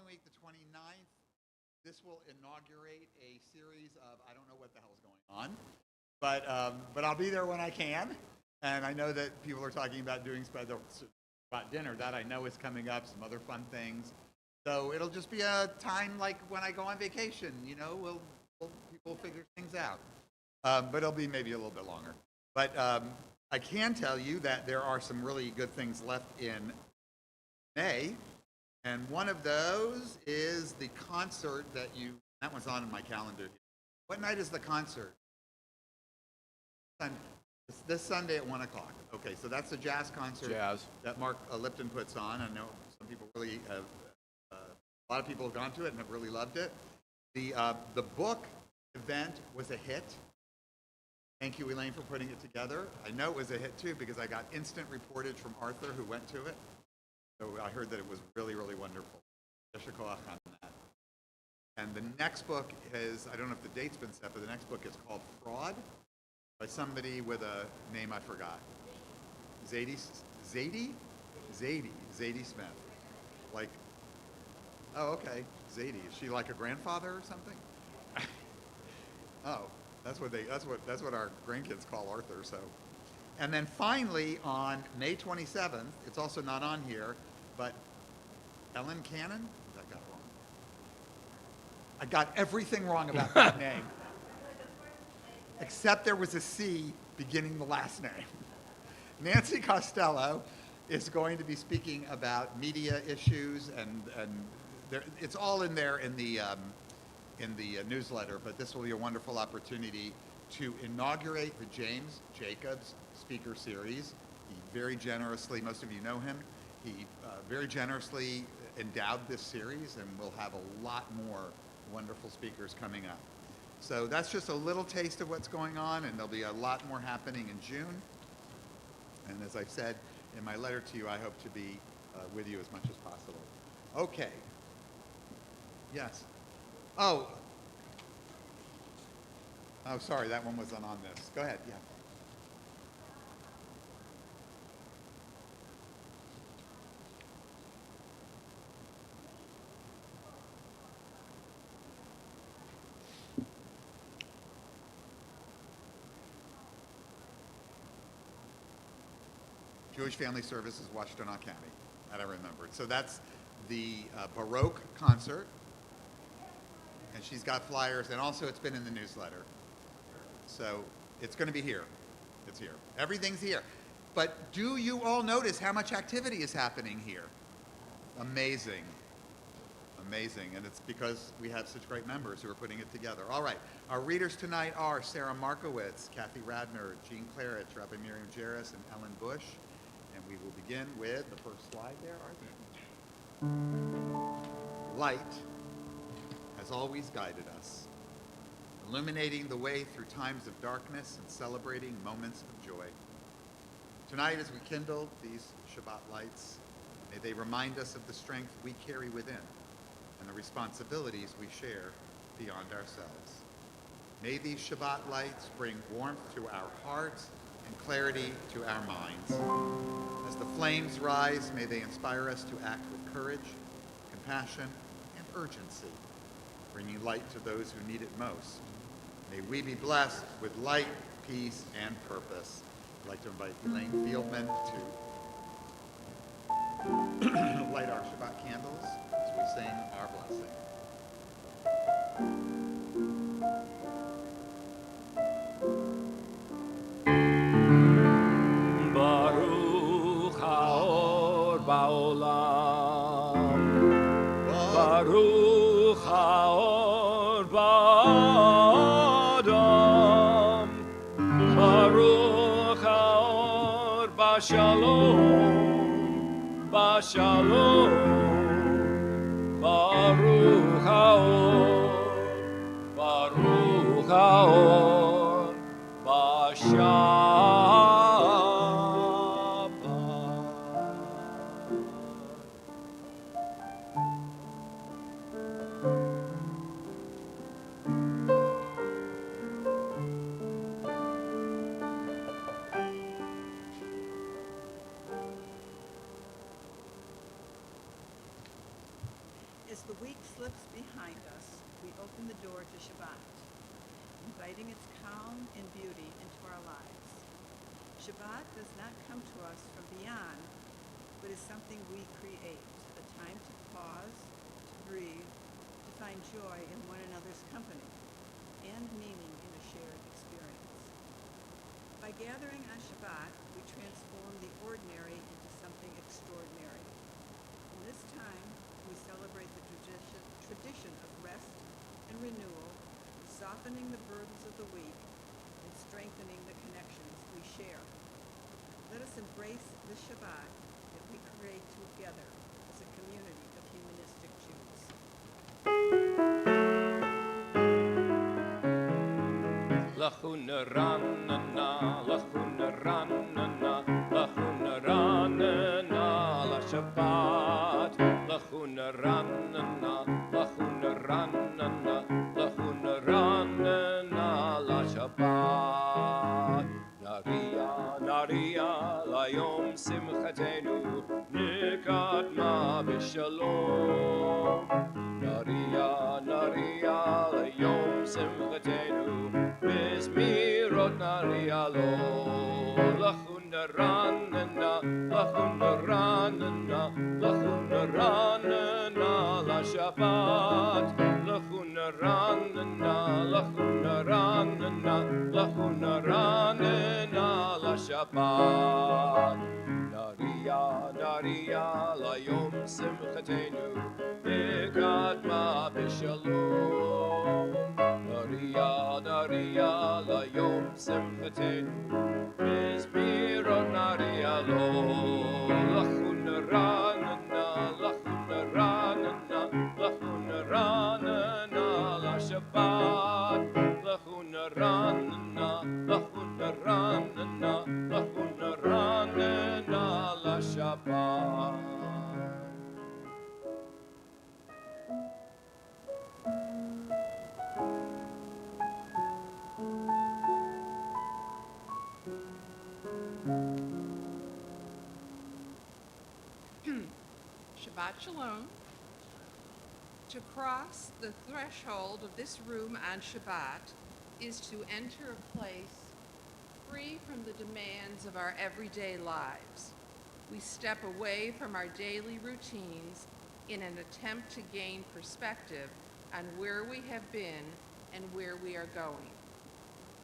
week, the 29th, this will inaugurate a series of, I don't know what the hell's going on, but I'll be there when I can. And I know that people are talking about doing about dinner. That I know is coming up, some other fun things. So it'll just be a time like when I go on vacation, you know, people figure things out. But it'll be maybe a little bit longer. But I can tell you that there are some really good things left in May. And one of those is the concert that one's on in my calendar. What night is the concert? It's this Sunday at 1 o'clock. Okay, so that's the jazz concert that Mark Lipton puts on. I know some people really have, a lot of people have gone to it and have really loved it. The book event was a hit. Thank you, Elaine, for putting it together. I know it was a hit too because I got instant reportage from Arthur, who went to it. So I heard that it was really, really wonderful. On that. And the next book is, I don't know if the date's been set, but the next book is called Fraud by somebody with a name I forgot. Zadie Smith. Like, oh, okay, Zadie. Is she like a grandfather or something? Oh, that's what our grandkids call Arthur. So, and then finally on May 27th, it's also not on here, but Ellen Cannon. I got it wrong. I got everything wrong about that name, except there was a C beginning the last name. Nancy Costello is going to be speaking about media issues, and it's all in there in the newsletter. But this will be a wonderful opportunity to inaugurate the James Jacobs Speaker Series. He very generously, most of you know him, he very generously endowed this series, and we'll have a lot more wonderful speakers coming up. So that's just a little taste of what's going on, and there'll be a lot more happening in June. And as I said in my letter to you, I hope to be with you as much as possible. Okay. Yes. Oh, sorry, that one wasn't on this. Go ahead, yeah. Jewish Family Services, Washtenaw County, that I remembered. So that's the Baroque concert, and she's got flyers, and also it's been in the newsletter. So it's going to be here. It's here. Everything's here. But do you all notice how much activity is happening here? Amazing. Amazing. And it's because we have such great members who are putting it together. All right. Our readers tonight are Sarah Markowitz, Kathy Radner, Jean Claridge, Rabbi Miriam Jairus, and Ellen Bush. And we will begin with the first slide there, Arthur. Light has always guided us, illuminating the way through times of darkness and celebrating moments of joy. Tonight, as we kindle these Shabbat lights, may they remind us of the strength we carry within and the responsibilities we share beyond ourselves. May these Shabbat lights bring warmth to our hearts and clarity to our minds. As the flames rise, may they inspire us to act with courage, compassion, and urgency, bringing light to those who need it most. May we be blessed with light, peace, and purpose. I'd like to invite Elaine Fieldman to light our Shabbat candles as we sing our blessing. Baruch haor ba'olam, Baruch haor ba'adam, Baruch haor ba'shalom, ba'shalom, Baruch haor ba'shalom. As the week slips behind us, we open the door to Shabbat, inviting its calm and beauty into our lives. Shabbat does not come to us from beyond, but is something we create, a time to pause, to breathe, to find joy in one another's company, and meaning in a shared experience. By gathering on Shabbat, we transform the ordinary into something extraordinary. In this time, we celebrate the tradition of rest and renewal, softening the burdens of the week and strengthening the connections we share. Let us embrace the Shabbat that we create together as a community of humanistic Jews. Lachuna ranana, lachuna ranana, lachuna ranana, la Shabbat. Lachuna ranana, lachuna ranana, lachuna ranana, la Shabbat. Naria, naria, la yom simchatenu, nikatma b'shalom. Naria, naria, la yom simchatenu, Mizmirot naria lo. Lachuna ranana, lachuna ranana, lachuna ranana, la Shabbat. Lachuna ranana, lachuna ranana, lachuna ranana, la Shabbat. Naria, naria, la yom simchatenu, nikatma b'shalom. Naria, naria, la yom simchatenu, mizmirot naria lo. Lachuna ranana, lachuna ranana, lachuna ranana, la Shabbat. Lachuna ranana, lachuna ranana, lachuna ranana, la Shabbat. Shabbat Shalom. To cross the threshold of this room on Shabbat is to enter a place free from the demands of our everyday lives. We step away from our daily routines in an attempt to gain perspective on where we have been and where we are going.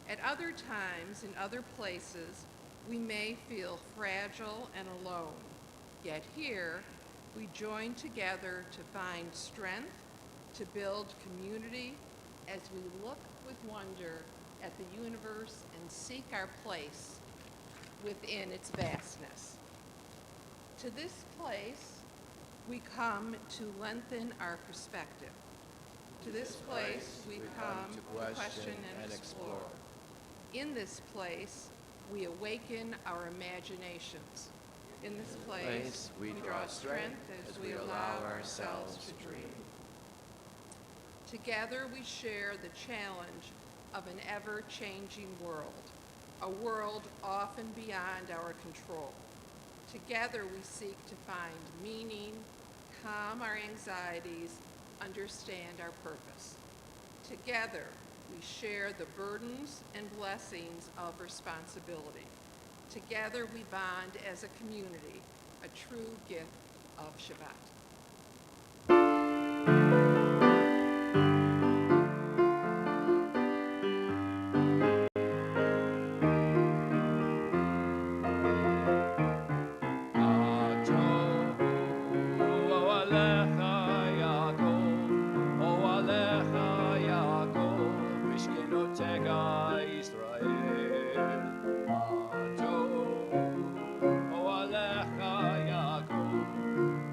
At other times, in other places, we may feel fragile and alone. Yet here, we join together to find strength, to build community as we look with wonder at the universe and seek our place within its vastness. To this place, we come to lengthen our perspective. To this place, we come to question and explore. In this place, we awaken our imaginations. In this place, we draw strength as we allow ourselves to dream. Together, we share the challenge of an ever-changing world, a world often beyond our control. Together, we seek to find meaning, calm our anxieties, understand our purpose. Together, we share the burdens and blessings of responsibility. Together, we bond as a community, a true gift of Shabbat.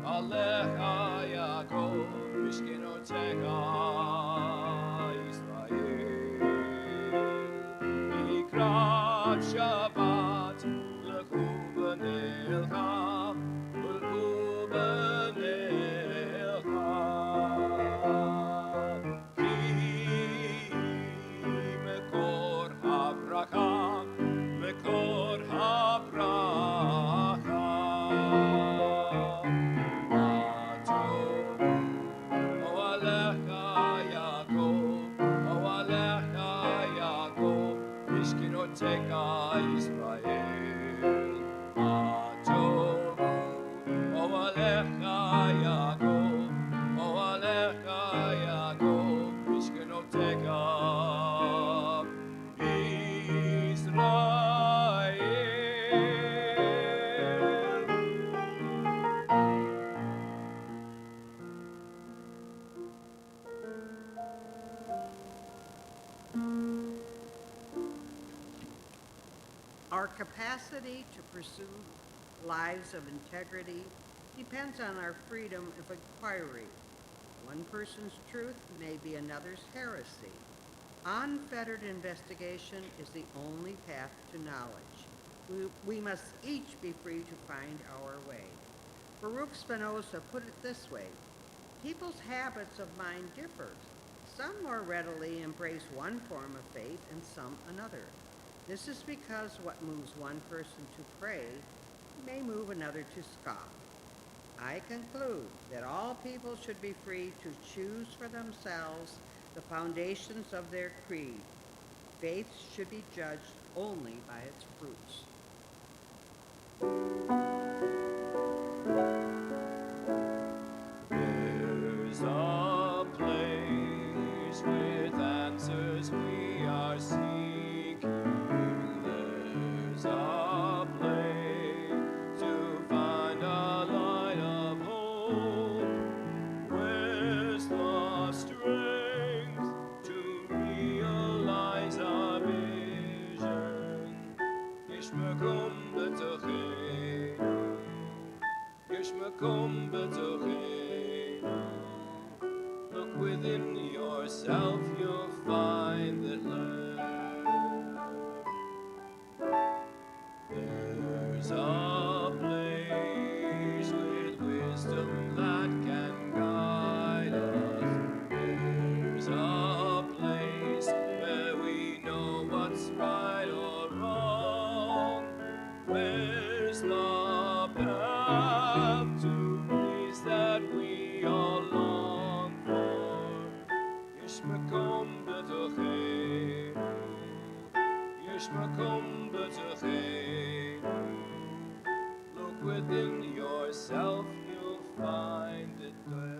Alecha capacity to pursue lives of integrity depends on our freedom of inquiry. One person's truth may be another's heresy. Unfettered investigation is the only path to knowledge. We must each be free to find our way. Baruch Spinoza put it this way: people's habits of mind differ. Some more readily embrace one form of faith and some another. This is because what moves one person to pray may move another to scoff. I conclude that all people should be free to choose for themselves the foundations of their creed. Faith should be judged only by its fruits. There's a place with answers we are seeking. There's a place to find a light of hope. Where's the strength to realize our vision? Yesh makom b'tocheinu, yesh makom b'tocheinu. Look within yourself, you'll find that there's a place with wisdom that can guide us. There's a place where we know what's right or wrong. Where's the path to peace that we all long for? Yesh makom b'tocheinu, yesh makom b'tocheinu. Look within yourself, you'll find it there.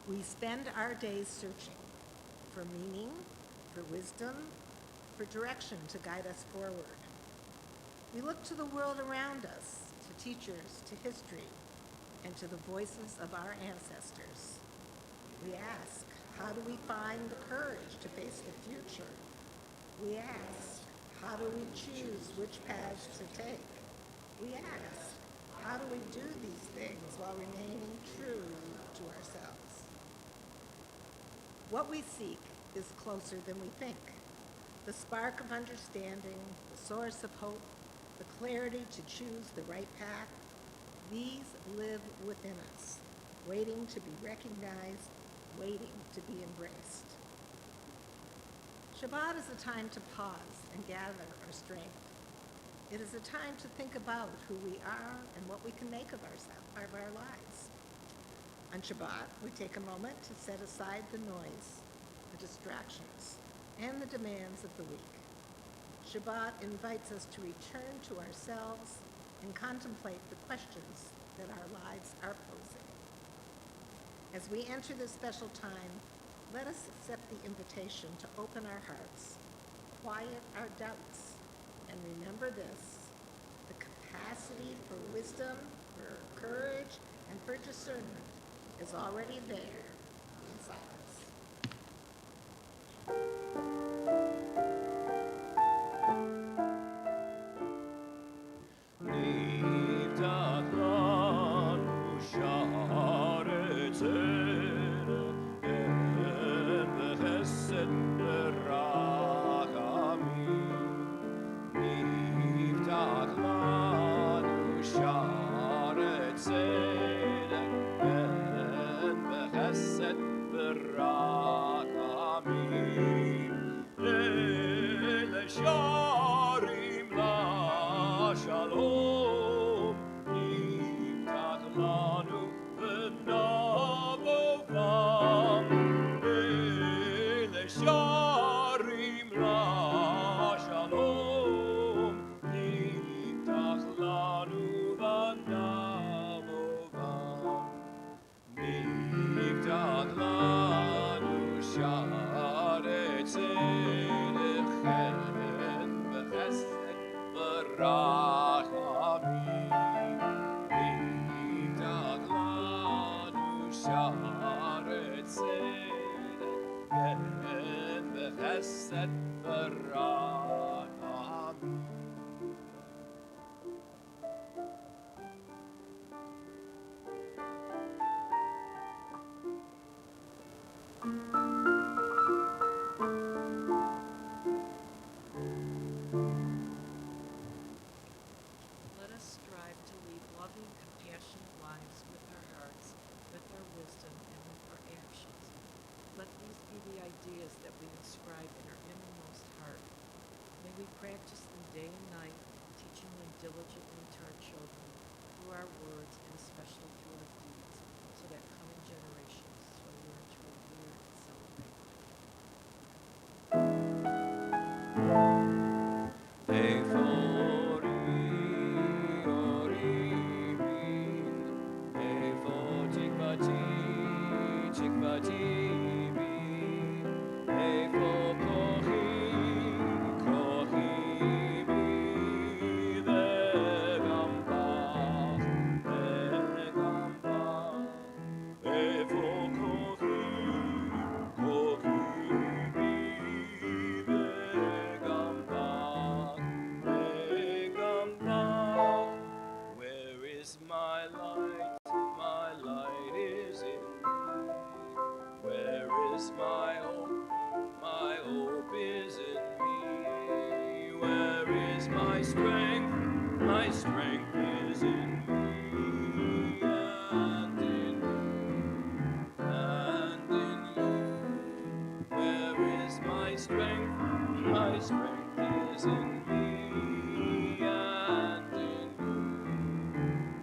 We spend our days searching for meaning, for wisdom, for direction to guide us forward. We look to the world around us, to teachers, to history, and to the voices of our ancestors. We ask, how do we find the courage to face the future? We ask, how do we choose which paths to take? We ask, how do we do these things while remaining true to ourselves? What we seek is closer than we think. The spark of understanding, the source of hope, the clarity to choose the right path, these live within us, waiting to be recognized, waiting to be embraced. Shabbat is a time to pause and gather our strength. It is a time to think about who we are and what we can make of our lives. On Shabbat, we take a moment to set aside the noise, the distractions, and the demands of the week. Shabbat invites us to return to ourselves and contemplate the questions that our lives are posing. As we enter this special time, let us accept the invitation to open our hearts, quiet our doubts, and remember this: the capacity for wisdom, for courage, and for discernment is already there inside us. Said שערי צדק, כן בחסד ורחמים. Let us strive to lead loving, compassionate lives with our hearts, with our wisdom, and with our actions. Let these be the ideas that we inscribe in our innermost heart. May we practice them day and night, teaching them diligently to our children, through our words and especially through our deeds, so that coming generations shall learn to revere and celebrate them. Where is my light? My light is in thee. Where is my hope? My hope is in me. Where is my strength? My strength is in me and in you and in you. Where is my strength? My strength is in me and in you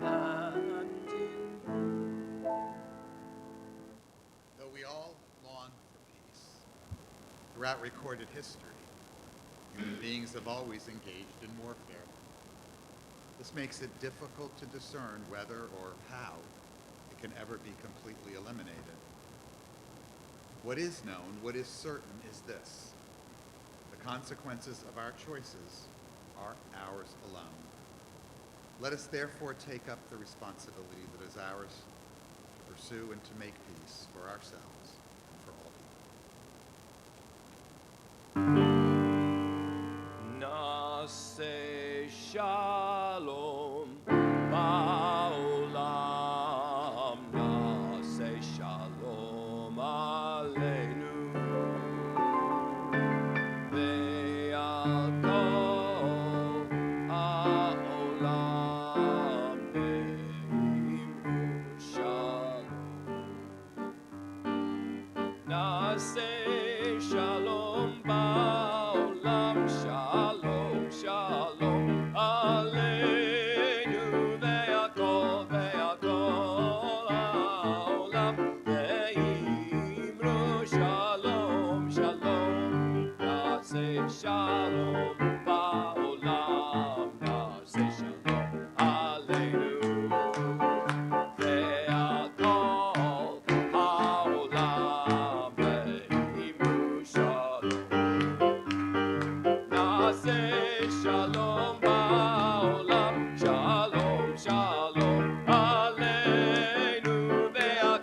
and in you. Though we all long for peace, throughout recorded history, human beings have always engaged in warfare. This makes it difficult to discern whether or how it can ever be completely eliminated. What is known, what is certain, is this: the consequences of our choices are ours alone. Let us therefore take up the responsibility that is ours to pursue and to make peace for ourselves and for all people. Nase shalom ba'olam, nase shalom aleinu, ve'al kol ha'olam ne'imru shalom. Nase shalom ba'olam, shalom, shalom aleinu, ve'al kol ha'olam ne'imru shalom, shalom. Nase shalom ba'olam, nase shalom aleinu, ve'al kol ha'olam ne'imru shalom. Nase shalom ba'olam, shalom, shalom aleinu, ve'al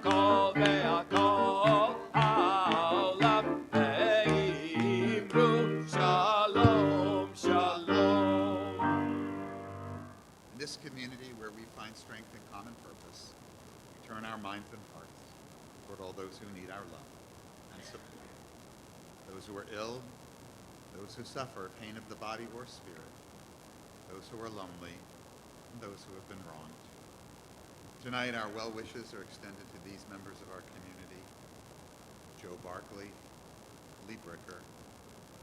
kol ha'olam ne'imru shalom, shalom. In this community where we find strength and common purpose, we turn our minds and hearts toward all those who need our love and support. Those who are ill, those who suffer pain of the body or spirit, those who are lonely, and those who have been wronged. Tonight, our well wishes are extended to these members of our community: Joe Barkley, Lee Bricker,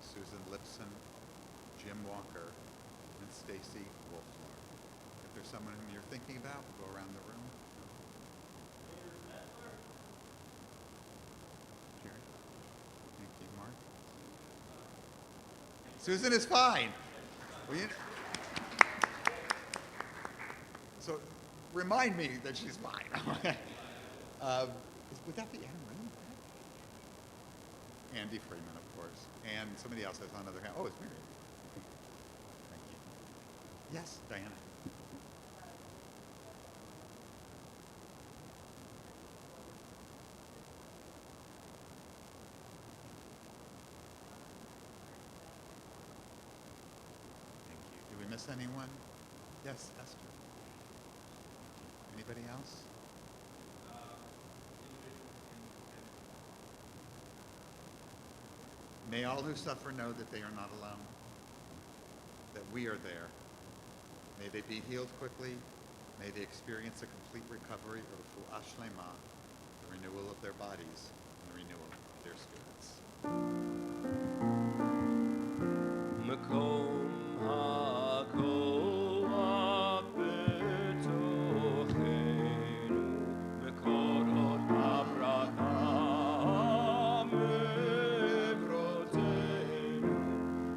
Susan Lipson, Jim Walker, and Stacy Wolflar. If there's someone whom you're thinking about, go around the room. Jerry? Thank you, Mark. Susan is fine. So remind me that she's fine. Would that be Anne Rennie? Andy Freeman, of course. And somebody else has another hand. Oh, it's Mary. Thank you. Yes, Diana. miss anyone? Yes, Esther. Anybody else? May all who suffer know that they are not alone, that we are there. May they be healed quickly. May they experience a complete recovery of refuah shlema, the renewal of their bodies and the renewal of their spirits. מקום הכוח בתוכנו, מקורות הברכה מעברותינו.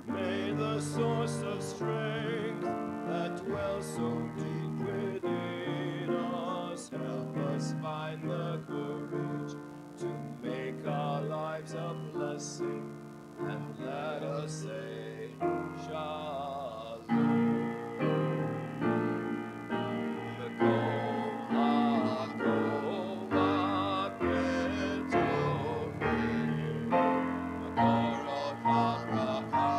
May the source of strength that dwells so deep within us help us find the courage to make our lives a blessing, and let us say Shalom. Mekom HaKoach B'Tovenu, Mekorot HaBracha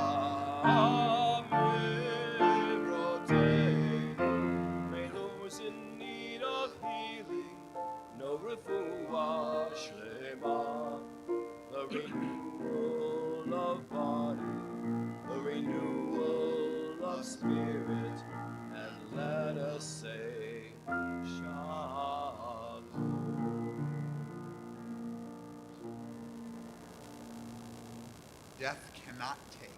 Mivrotenu. May those in need of healing know refuah shlema, the renewal of body, the renewal of spirit, and let us say Shalom. Death cannot take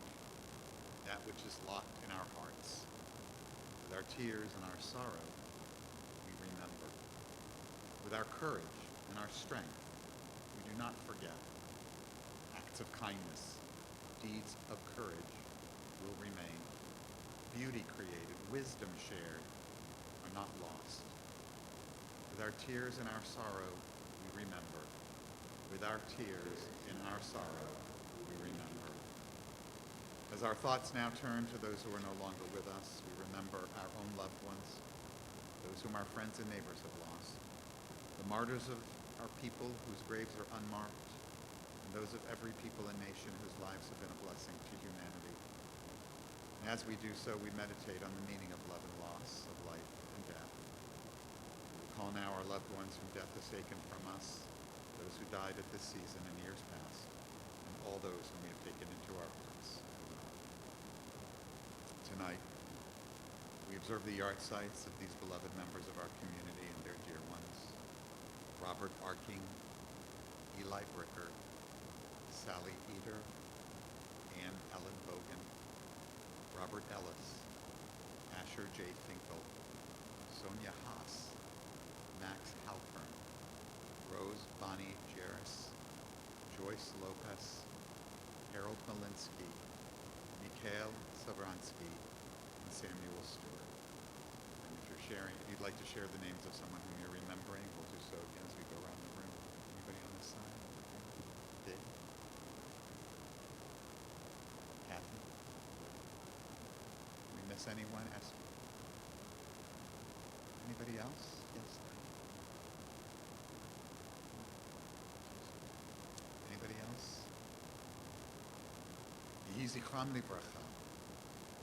that which is locked in our hearts. With our tears and our sorrow, we remember. With our courage and our strength, we do not forget. Acts of kindness, deeds of courage will remain. Beauty created, wisdom shared are not lost. With our tears and our sorrow, we remember. With our tears and our sorrow, we remember. As our thoughts now turn to those who are no longer with us, we remember our own loved ones, those whom our friends and neighbors have lost, the martyrs of our people whose graves are unmarked, and those of every people and nation whose lives have been a blessing to humanity. And as we do so, we meditate on the meaning of love and loss, of life and death. We recall now our loved ones whom death has taken from us, those who died at this season in years past, and all those whom we have taken into our hearts. Tonight, we observe the yard sites of these beloved members of our community and their dear ones: Robert Arking, Eli Bricker, Sally Eder, Ann Ellen Bogan, Robert Ellis, Asher J. Finkel, Sonia Haas, Max Halpern, Rose Bonnie Jarris, Joyce Lopez, Harold Malinsky, Mikhail Savransky, and Samuel Stewart. And if you'd like to share the names of someone whom you're remembering, we'll do so again as we go around the room. Anybody on this side? Dave? Kathy? Did we miss anyone? Esther? Anybody else? Yes. Anybody else? Yehi zichram livracha.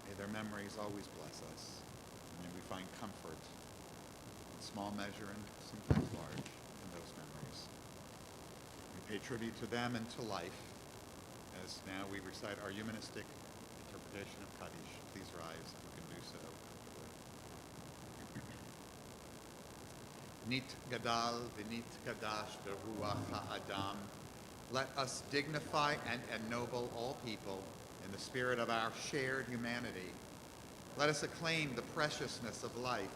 May their memories always bless us. And may we find comfort in small measure and sometimes large in those memories. We pay tribute to them and to life as now we recite our humanistic interpretation of Kaddish. Please rise and we can do so. Nit gadal v'nit kadash beruach ha'adam. Let us dignify and ennoble all people in the spirit of our shared humanity. Let us acclaim the preciousness of life.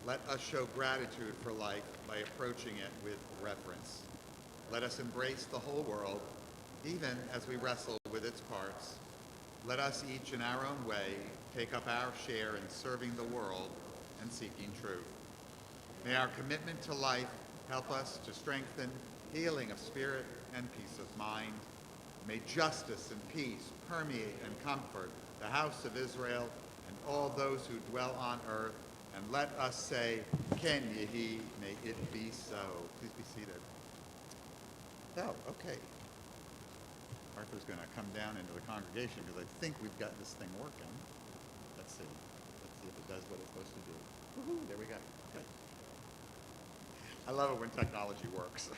Let us show gratitude for life by approaching it with reverence. Let us embrace the whole world, even as we wrestle with its parts. Let us each in our own way take up our share in serving the world and seeking truth. May our commitment to life help us to strengthen healing of spirit and peace of mind. May justice and peace permeate and comfort the house of Israel and all those who dwell on earth. And let us say, Ken Yehi, may it be so. Please be seated. Oh, okay. Arthur's going to come down into the congregation because I think we've got this thing working. Let's see. It does what it's supposed to do. Woohoo, there we go. Okay. I love it when technology works,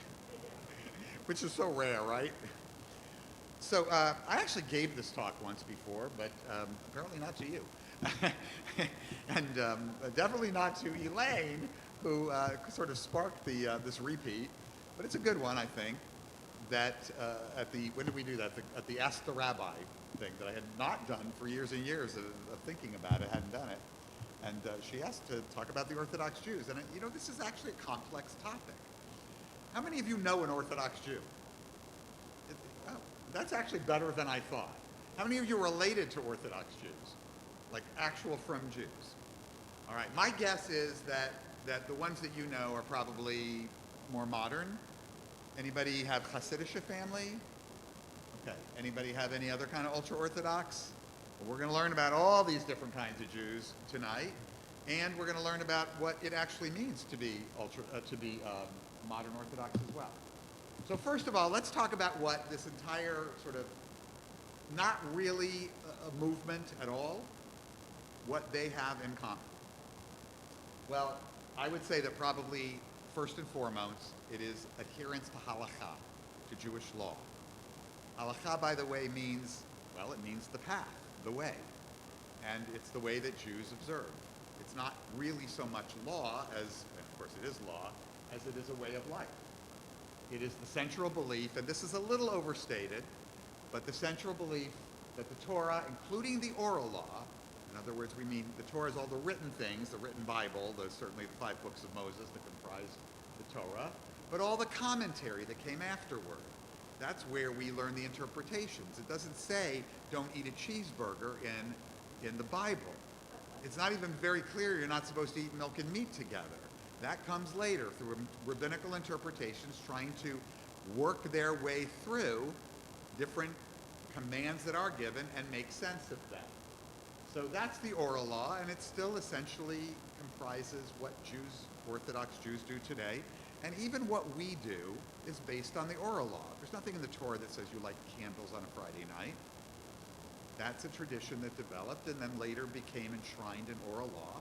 which is so rare, right? So I actually gave this talk once before, but apparently not to you. And definitely not to Elaine, who sort of sparked this repeat. But it's a good one, I think, that when did we do that? At the Ask the Rabbi thing that I had not done for years and years of thinking about it, hadn't done it. And she asked to talk about the Orthodox Jews. And, you know, this is actually a complex topic. How many of you know an Orthodox Jew? Oh, that's actually better than I thought. How many of you are related to Orthodox Jews? Like actual from Jews? All right, my guess is that the ones that you know are probably more modern. Anybody have Hasidic family? Okay, anybody have any other kind of ultra-Orthodox? Well, we're going to learn about all these different kinds of Jews tonight, and we're going to learn about what it actually means to be modern Orthodox as well. So first of all, let's talk about what this entire sort of not really a movement at all, what they have in common. Well, I would say that probably first and foremost, it is adherence to halakha, to Jewish law. Halakha, by the way, means, well, it means the path, the way. And it's the way that Jews observe. It's not really so much law as, and of course it is law, as it is a way of life. It is the central belief, and this is a little overstated, but the central belief that the Torah, including the oral law, in other words, we mean the Torah is all the written things, the written Bible, certainly the 5 books of Moses that comprise the Torah, but all the commentary that came afterward. That's where we learn the interpretations. It doesn't say don't eat a cheeseburger in the Bible. It's not even very clear you're not supposed to eat milk and meat together. That comes later through rabbinical interpretations trying to work their way through different commands that are given and make sense of them. So that's the oral law, and it still essentially comprises what Orthodox Jews do today. And even what we do is based on the oral law. There's nothing in the Torah that says you light candles on a Friday night. That's a tradition that developed and then later became enshrined in oral law.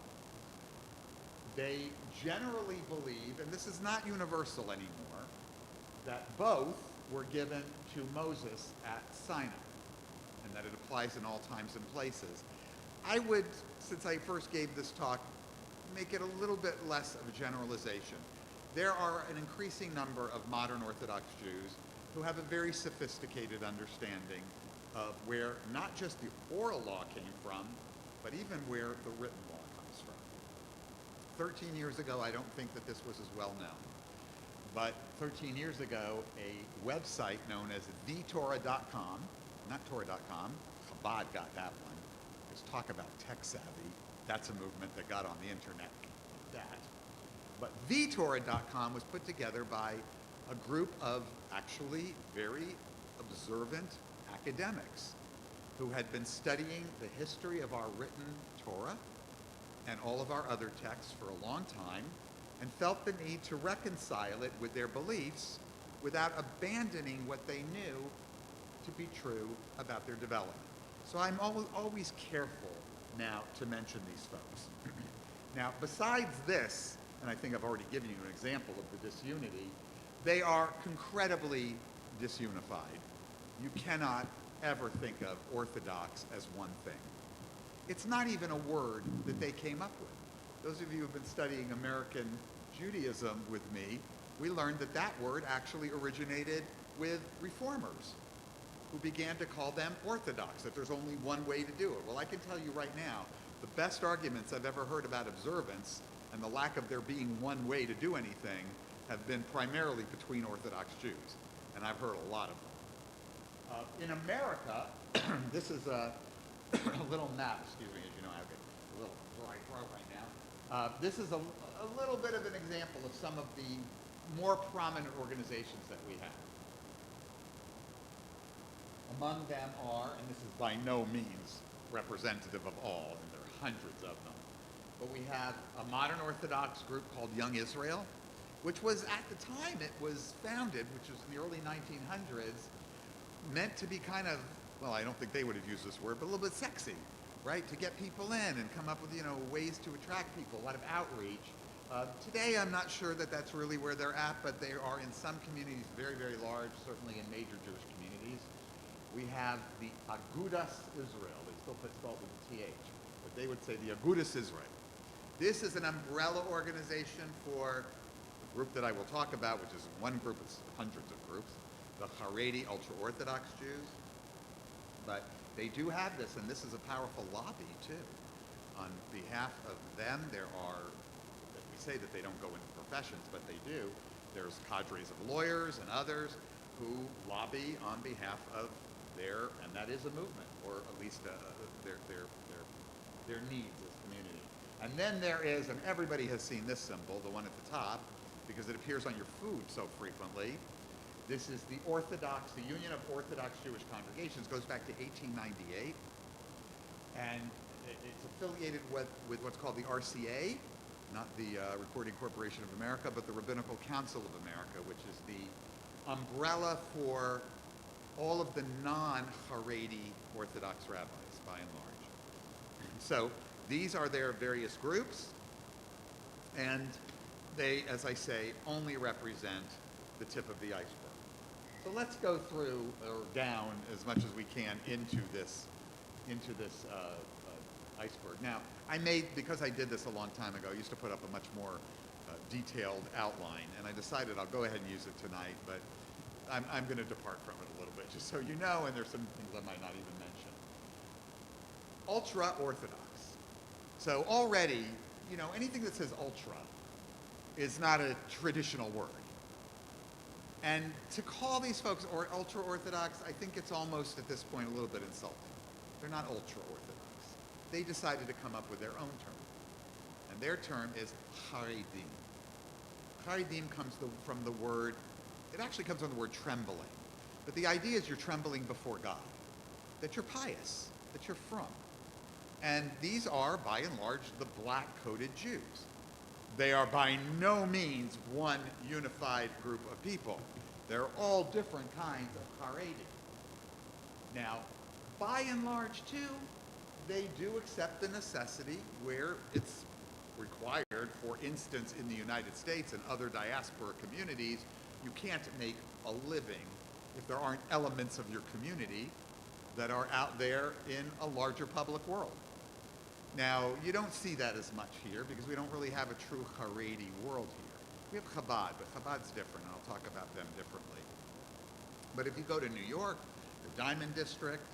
They generally believe, and this is not universal anymore, that both were given to Moses at Sinai, and that it applies in all times and places. I would, since I first gave this talk, make it a little bit less of a generalization. There are an increasing number of modern Orthodox Jews who have a very sophisticated understanding of where not just the oral law came from, but even where the written law comes from. 13 years ago, I don't think that this was as well known. But 13 years ago, a website known as thetorah.com, not Torah.com, Chabad got that one. Just talk about tech savvy. That's a movement that got on the internet like that. But thetorah.com was put together by a group of actually very observant academics who had been studying the history of our written Torah and all of our other texts for a long time and felt the need to reconcile it with their beliefs without abandoning what they knew to be true about their development. So I'm always careful now to mention these folks. Now, besides this, and I think I've already given you an example of the disunity, they are incredibly disunified. You cannot ever think of Orthodox as one thing. It's not even a word that they came up with. Those of you who have been studying American Judaism with me, we learned that that word actually originated with reformers who began to call them Orthodox, that there's only one way to do it. Well, I can tell you right now, the best arguments I've ever heard about observance and the lack of there being one way to do anything have been primarily between Orthodox Jews, and I've heard a lot of them. In America, this is a little map, excuse me, as you know, I have a little dry throat right now. This is a little bit of an example of some of the more prominent organizations that we have. Among them are, and this is by no means representative of all, and there are hundreds of them, but we have a modern Orthodox group called Young Israel, which was at the time it was founded, which was in the early 1900s, meant to be kind of, well, I don't think they would have used this word, but a little bit sexy. right? To get people in and come up with, ways to attract people, a lot of outreach. Today, I'm not sure that that's really where they're at, but they are in some communities very, very large, certainly in major Jewish communities. We have the Agudas Israel. They still spelled with a TH, but they would say the Agudas Israel. This is an umbrella organization for the group that I will talk about, which is one group, it's hundreds of groups, the Haredi ultra-Orthodox Jews. But they do have this, and this is a powerful lobby, too. On behalf of them, there are, we say that they don't go into professions, but they do. There's cadres of lawyers and others who lobby on behalf of their, and that is a movement, or at least their needs as community. And then there is, and everybody has seen this symbol, the one at the top, because it appears on your food so frequently. This is the Union of Orthodox Jewish Congregations, goes back to 1898. And it's affiliated with what's called the RCA, not the Recording Corporation of America, but the Rabbinical Council of America, which is the umbrella for all of the non-Haredi Orthodox rabbis, by and large. So these are their various groups, and they, as I say, only represent the tip of the iceberg. So let's go through or down as much as we can into this iceberg. Now, because I did this a long time ago, I used to put up a much more detailed outline, and I decided I'll go ahead and use it tonight, but I'm going to depart from it a little bit, just so you know, and there's some things I might not even mention. Ultra-Orthodox. So already, anything that says ultra is not a traditional word. And to call these folks ultra-Orthodox, I think it's almost at this point a little bit insulting. They're not ultra-Orthodox. They decided to come up with their own term. And their term is Haredim. Haredim comes from the word, it actually comes from the word trembling. But the idea is you're trembling before God, that you're pious, that you're from. And these are, by and large, the black-coated Jews. They are by no means one unified group of people. They're all different kinds of Haredi. Now, by and large, too, they do accept the necessity where it's required. For instance, in the United States and other diaspora communities, you can't make a living if there aren't elements of your community that are out there in a larger public world. Now, you don't see that as much here because we don't really have a true Haredi world here. We have Chabad, but Chabad's different, and I'll talk about them differently. But if you go to New York, the Diamond District,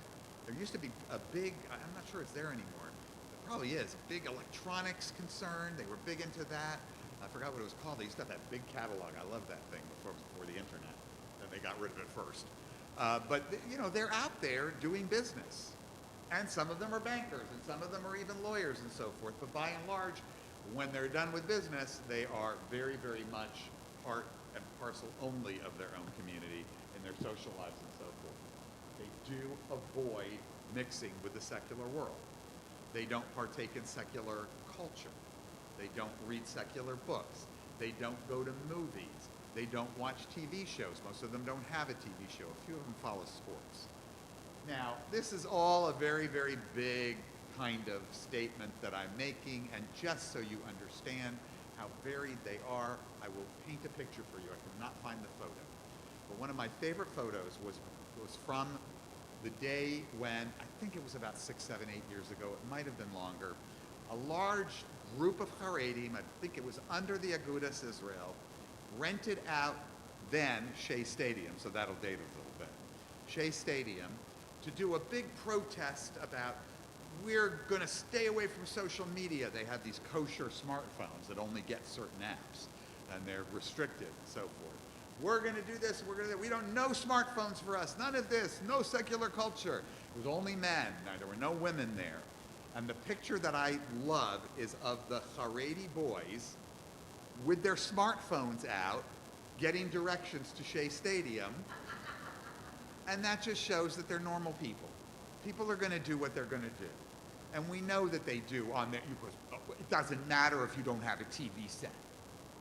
there used to be a big, I'm not sure it's there anymore, it probably is, a big electronics concern. They were big into that. I forgot what it was called. They used to have that big catalog. I love that thing before the internet. Then they got rid of it first. But they're out there doing business. And some of them are bankers, and some of them are even lawyers and so forth. But by and large, when they're done with business, they are very, very much part and parcel only of their own community in their social lives and so forth. They do avoid mixing with the secular world. They don't partake in secular culture. They don't read secular books. They don't go to movies. They don't watch TV shows. Most of them don't have a TV show. A few of them follow sports. Now, this is all a very, very big kind of statement that I'm making, and just so you understand how varied they are, I will paint a picture for you. I cannot find the photo. But one of my favorite photos was from the day when, I think it was about 6, 7, 8 years ago, it might have been longer, a large group of Haredim, I think it was under the Agudas Israel, rented out then Shea Stadium, so that'll date it a little bit, Shea Stadium, to do a big protest about we're going to stay away from social media. They have these kosher smartphones that only get certain apps, and they're restricted and so forth. We're going to do this. We don't no smartphones for us. None of this. No secular culture. It was only men. Now, there were no women there. And the picture that I love is of the Haredi boys with their smartphones out, getting directions to Shea Stadium. And that just shows that they're normal people. People are going to do what they're going to do. And we know that they do on their, it doesn't matter if you don't have a TV set.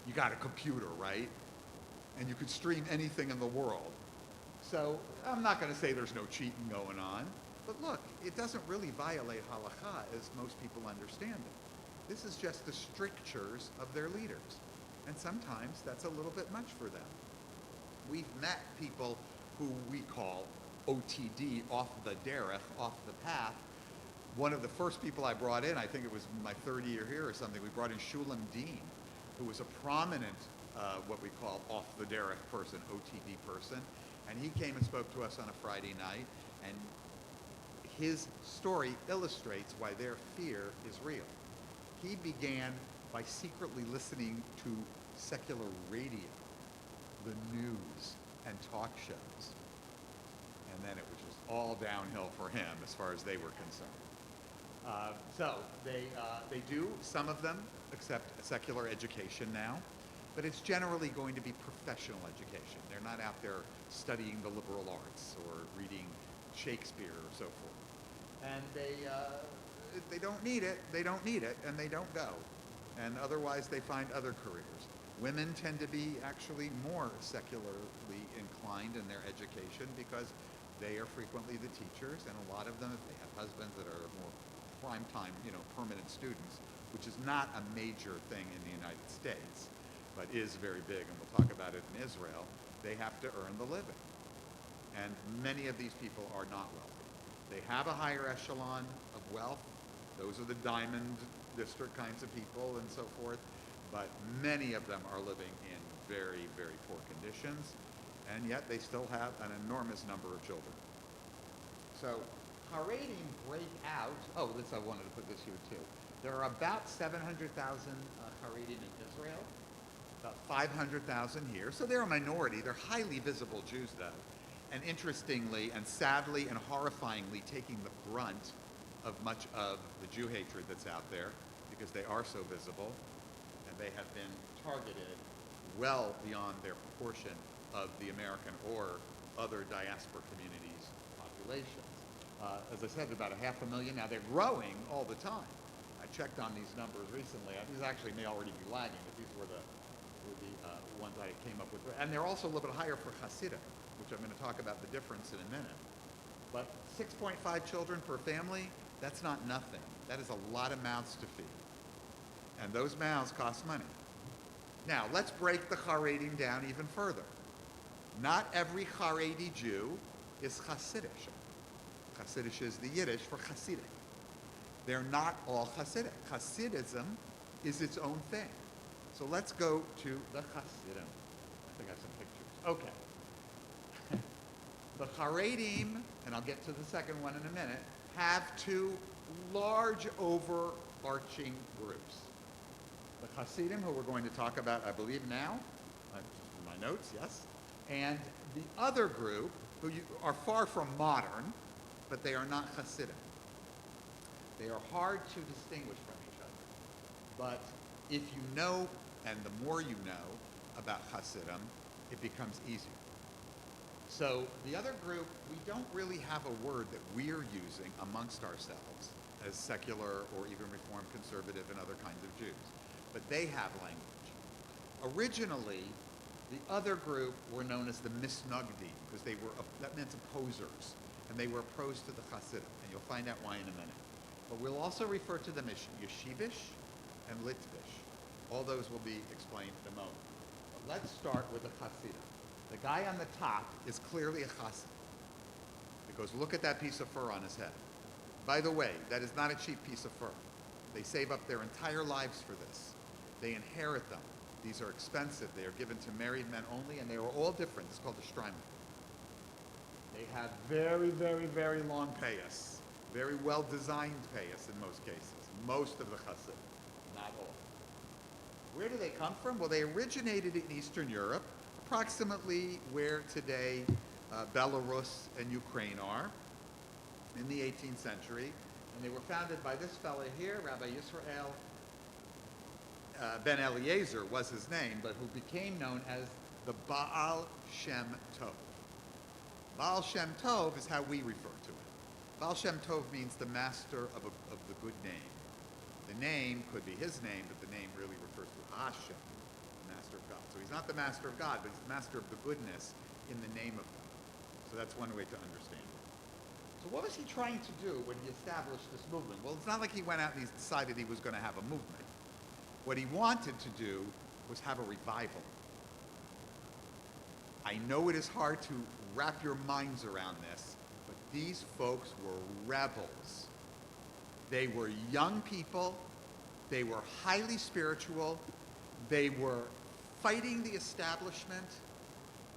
You got a computer, right? And you could stream anything in the world. So I'm not going to say there's no cheating going on. But look, it doesn't really violate halakha as most people understand it. This is just the strictures of their leaders. And sometimes that's a little bit much for them. We've met people who we call OTD, off the derech, off the path. One of the first people I brought in, I think it was my third year here or something, we brought in Shulam Dean, who was a prominent, what we call off the derech person, OTD person. And he came and spoke to us on a Friday night, and his story illustrates why their fear is real. He began by secretly listening to secular radio, the news, and talk shows. And then it was just all downhill for him as far as they were concerned. So they do, some of them, accept secular education now, but it's generally going to be professional education. They're not out there studying the liberal arts or reading Shakespeare or so forth. And they don't need it, and they don't go. And otherwise they find other careers. Women tend to be actually more secularly inclined in their education because they are frequently the teachers, and a lot of them, if they have husbands that are more prime time, permanent students, which is not a major thing in the United States, but is very big, and we'll talk about it in Israel, they have to earn the living. And many of these people are not wealthy. They have a higher echelon of wealth. Those are the diamond district kinds of people and so forth, but many of them are living in very, very poor conditions, and yet they still have an enormous number of children. So Haredim break out, I wanted to put this here too. There are about 700,000 Haredim in Israel, about 500,000 here, so they're a minority. They're highly visible Jews though, and interestingly and sadly and horrifyingly taking the brunt of much of the Jew hatred that's out there because they are so visible, and they have been targeted well beyond their proportion of the American or other diaspora communities' populations. As I said, about 500,000. Now they're growing all the time. I checked on these numbers recently. These actually may already be lagging, but these were the ones I came up with. And they're also a little bit higher for Hasidic, which I'm going to talk about the difference in a minute. But 6.5 children per family, that's not nothing. That is a lot of mouths to feed. And those mouths cost money. Now, let's break the Haredim down even further. Not every Haredi Jew is Hasidic. Hasidic is the Yiddish for Hasidic. They're not all Hasidic. Hasidism is its own thing. So let's go to the Hasidim. I think I have some pictures. Okay. The Haredim, and I'll get to the second one in a minute, have two large overarching groups. The Hasidim, who we're going to talk about, I believe now, in my notes, yes, and the other group, who are far from modern, but they are not Hasidim. They are hard to distinguish from each other. But if you know, and the more you know about Hasidim, it becomes easier. So the other group, we don't really have a word that we're using amongst ourselves as secular or even Reformed, conservative, and other kinds of Jews. But they have language. Originally, the other group were known as the Misnagdim, because that meant opposers, and they were opposed to the Hasidim, and you'll find out why in a minute. But we'll also refer to them as Yeshivish and Litvish. All those will be explained in a moment. But let's start with the Hasidim. The guy on the top is clearly a Hasid, because look at that piece of fur on his head. By the way, that is not a cheap piece of fur. They save up their entire lives for this. They inherit them. These are expensive. They are given to married men only, and they are all different. It's called the Shtreimel. They have very, very, very long payas, very well-designed payas in most cases. Most of the Hasidim, not all. Where do they come from? Well, they originated in Eastern Europe, approximately where today Belarus and Ukraine are, in the 18th century. And they were founded by this fellow here, Rabbi Yisrael Ben Eliezer was his name, but who became known as the Baal Shem Tov. Baal Shem Tov is how we refer to it. Baal Shem Tov means the master of the good name. The name could be his name, but the name really refers to Hashem, the master of God. So he's not the master of God, but he's the master of the goodness in the name of God. So that's one way to understand it. So what was he trying to do when he established this movement? Well, it's not like he went out and he decided he was going to have a movement. What he wanted to do was have a revival. I know it is hard to wrap your minds around this, but these folks were rebels. They were young people. They were highly spiritual. They were fighting the establishment,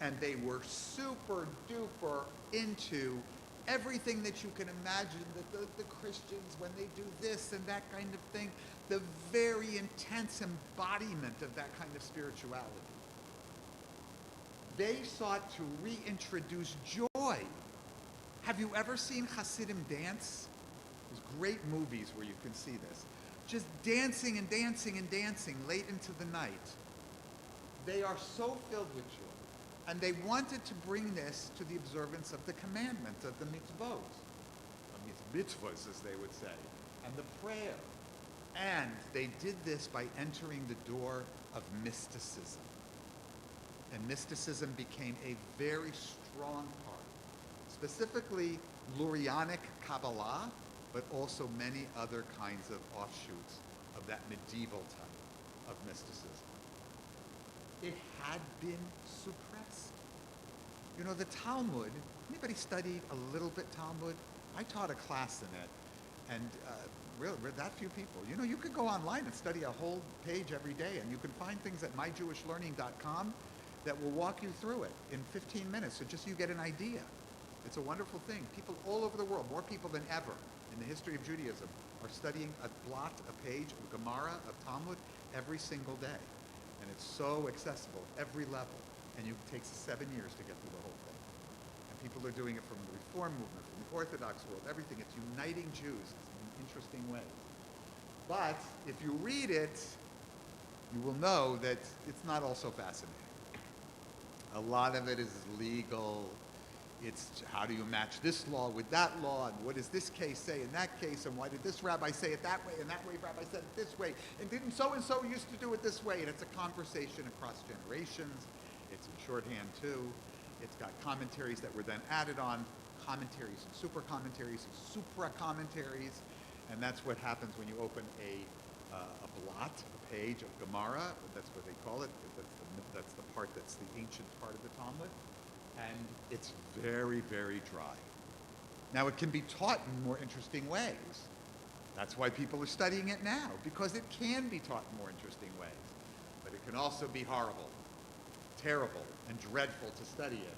and they were super duper into everything that you can imagine, that the Christians, when they do this and that kind of thing, the very intense embodiment of that kind of spirituality. They sought to reintroduce joy. Have you ever seen Hasidim dance? There's great movies where you can see this. Just dancing and dancing and dancing late into the night. They are so filled with joy. And they wanted to bring this to the observance of the commandment, of the mitzvot, mitzvahs, as they would say, and the prayer. And they did this by entering the door of mysticism. And mysticism became a very strong part, specifically Lurianic Kabbalah, but also many other kinds of offshoots of that medieval type of mysticism. It had been suppressed. You know, the Talmud, anybody studied a little bit Talmud? I taught a class in it, and really, that few people. You know, you could go online and study a whole page every day, and you can find things at myjewishlearning.com that will walk you through it in 15 minutes, so just so you get an idea. It's a wonderful thing. People all over the world, more people than ever in the history of Judaism, are studying a blot, a page of Gemara, of Talmud, every single day. And it's so accessible, every level. And it takes 7 years to get through the whole thing. And people are doing it from the Reform movement, from the Orthodox world, everything. It's uniting Jews in interesting ways. But if you read it, you will know that it's not all so fascinating. A lot of it is legal. It's how do you match this law with that law, and what does this case say in that case, and why did this rabbi say it that way, and that way rabbi said it this way, and didn't so-and-so used to do it this way, and it's a conversation across generations. It's in shorthand too. It's got commentaries that were then added on, commentaries and super commentaries and supra commentaries, and that's what happens when you open a blot, a page of Gemara. That's what they call it. That's the part that's the ancient part of the Talmud. And it's very, very dry. Now, it can be taught in more interesting ways. That's why people are studying it now, because it can be taught in more interesting ways. But it can also be horrible, terrible, and dreadful to study it.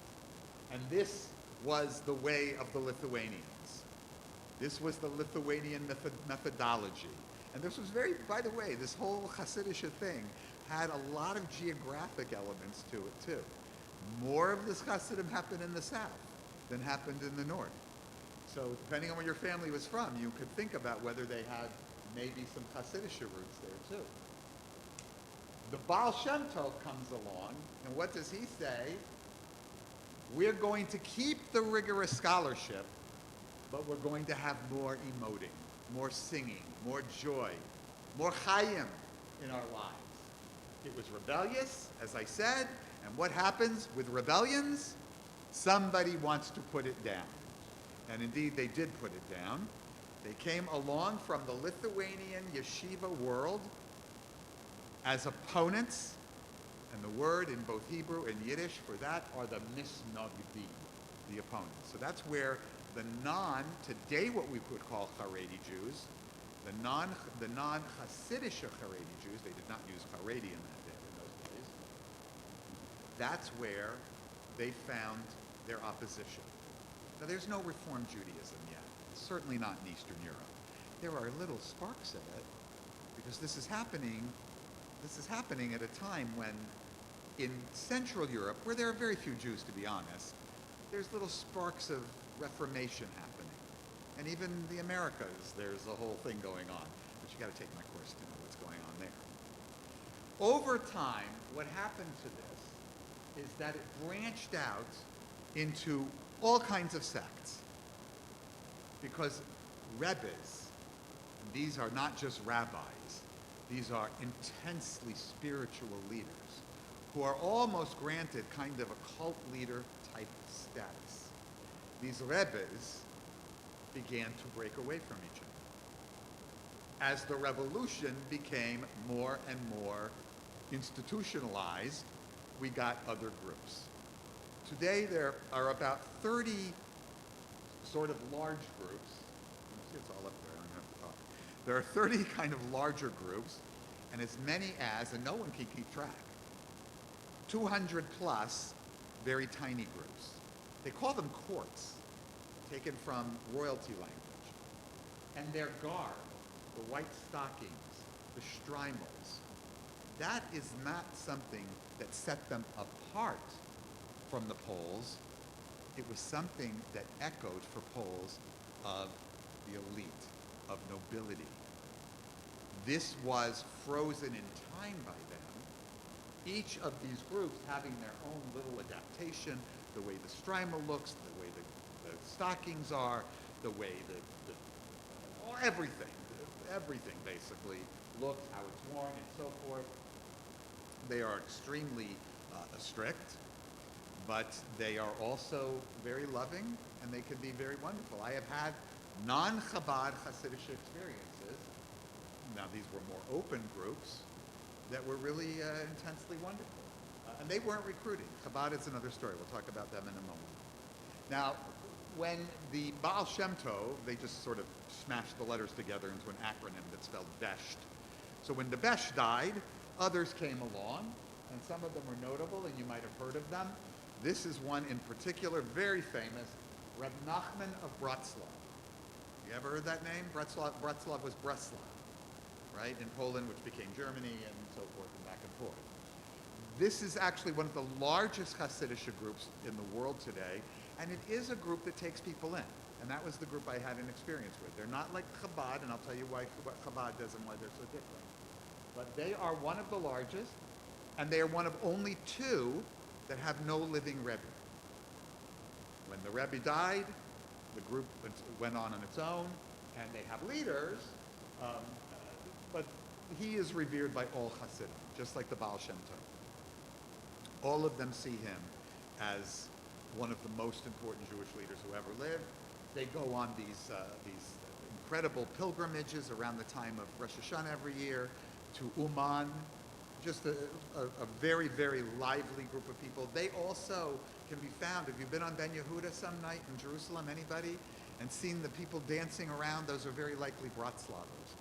And this was the way of the Lithuanians. This was the Lithuanian methodology. And this was very, by the way, this whole Hasidic thing had a lot of geographic elements to it, too. More of this Hasidim happened in the south than happened in the north. So depending on where your family was from, you could think about whether they had maybe some Hasidic roots there too. The Baal Shem Tov comes along, and what does he say? We're going to keep the rigorous scholarship, but we're going to have more emoting, more singing, more joy, more chayim in our lives. It was rebellious, as I said. And what happens with rebellions? Somebody wants to put it down. And indeed, they did put it down. They came along from the Lithuanian yeshiva world as opponents. And the word in both Hebrew and Yiddish for that are the misnagdim, the opponents. So that's where the today what we would call Haredi Jews, the non-Hasidic Haredi Jews, they did not use Haredi in those days, that's where they found their opposition. Now, there's no Reform Judaism yet, certainly not in Eastern Europe. There are little sparks of it, because this is happening at a time when in Central Europe, where there are very few Jews, to be honest, there's little sparks of Reformation happening. And even the Americas, there's a whole thing going on. But you got to take my course to know what's going on there. Over time, what happened to this is that it branched out into all kinds of sects. Because rebbes, these are not just rabbis, these are intensely spiritual leaders who are almost granted kind of a cult leader type status. These rebbes began to break away from each other. As the revolution became more and more institutionalized, we got other groups. Today there are about 30 sort of large groups. You see it's all up there, I don't have to talk. There are 30 kind of larger groups, and as many as, and no one can keep track, 200 plus very tiny groups. They call them courts, taken from royalty language. And their garb, the white stockings, the streimels, that is not something that set them apart from the Poles. It was something that echoed for Poles of the elite, of nobility. This was frozen in time by them. Each of these groups having their own little adaptation, the way the streimel looks, the way the stockings are, the way everything basically looks, how it's worn, and so forth. They are extremely strict, but they are also very loving, and they can be very wonderful. I have had non-Chabad Hasidic experiences. Now, these were more open groups that were really intensely wonderful. And they weren't recruiting. Chabad is another story. We'll talk about them in a moment. Now, when the Baal Shem Tov, they just sort of smashed the letters together into an acronym that spelled Besht. So when the Besht died, others came along, and some of them were notable, and you might have heard of them. This is one in particular, very famous, Reb Nachman of Wrocław. You ever heard that name? Wrocław was Breslau, right, in Poland, which became Germany, and so forth, and back and forth. This is actually one of the largest Hasidic groups in the world today, and it is a group that takes people in. And that was the group I had an experience with. They're not like Chabad, and I'll tell you what Chabad does and why they're so different. But they are one of the largest, and they are one of only two that have no living Rebbe. When the Rebbe died, the group went on its own, and they have leaders, but he is revered by all Hasidim, just like the Baal Shem Tov. All of them see him as one of the most important Jewish leaders who ever lived. They go on these incredible pilgrimages around the time of Rosh Hashanah every year to Uman, just a very, very lively group of people. They also can be found, if you've been on Ben Yehuda some night in Jerusalem, anybody, and seen the people dancing around, those are very likely Bratzlavers.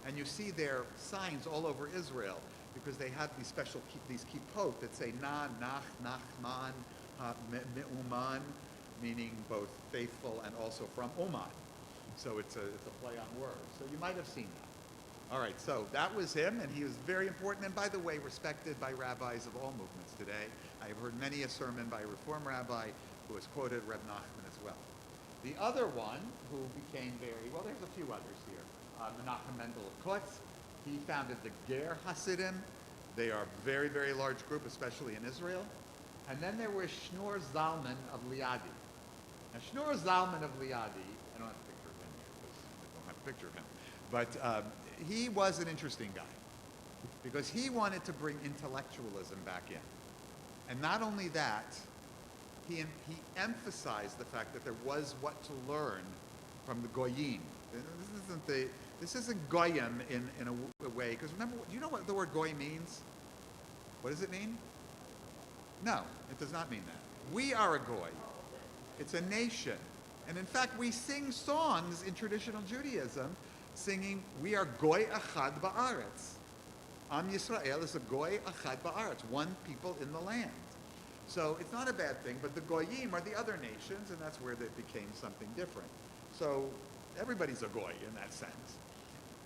And you see their signs all over Israel, because they have these special, these kippot that say Na, Nach, Nachman, Me'uman, meaning both faithful and also from Oman. So it's a play on words. So you might have seen that. All right, so that was him, and he was very important, and by the way, respected by rabbis of all movements today. I have heard many a sermon by a Reform rabbi who has quoted Reb Nachman as well. The other one who became very, well, there's a few others here. Menachem Mendel of Kotz. He founded the Ger Hasidim. They are a very, very large group, especially in Israel. And then there was Shneur Zalman of Liadi. Now, Shneur Zalman of Liadi, I don't have a picture of him here because I don't have a picture of him, but he was an interesting guy because he wanted to bring intellectualism back in. And not only that, he emphasized the fact that there was what to learn from the Goyim. This isn't Goyim in a way, because remember, do you know what the word Goy means? What does it mean? No, it does not mean that. We are a Goy. It's a nation. And in fact, we sing songs in traditional Judaism singing, we are Goy Achad Ba'aretz. Am Yisrael is a Goy Achad Ba'aretz, one people in the land. So it's not a bad thing, but the Goyim are the other nations, and that's where they became something different. So everybody's a Goy in that sense.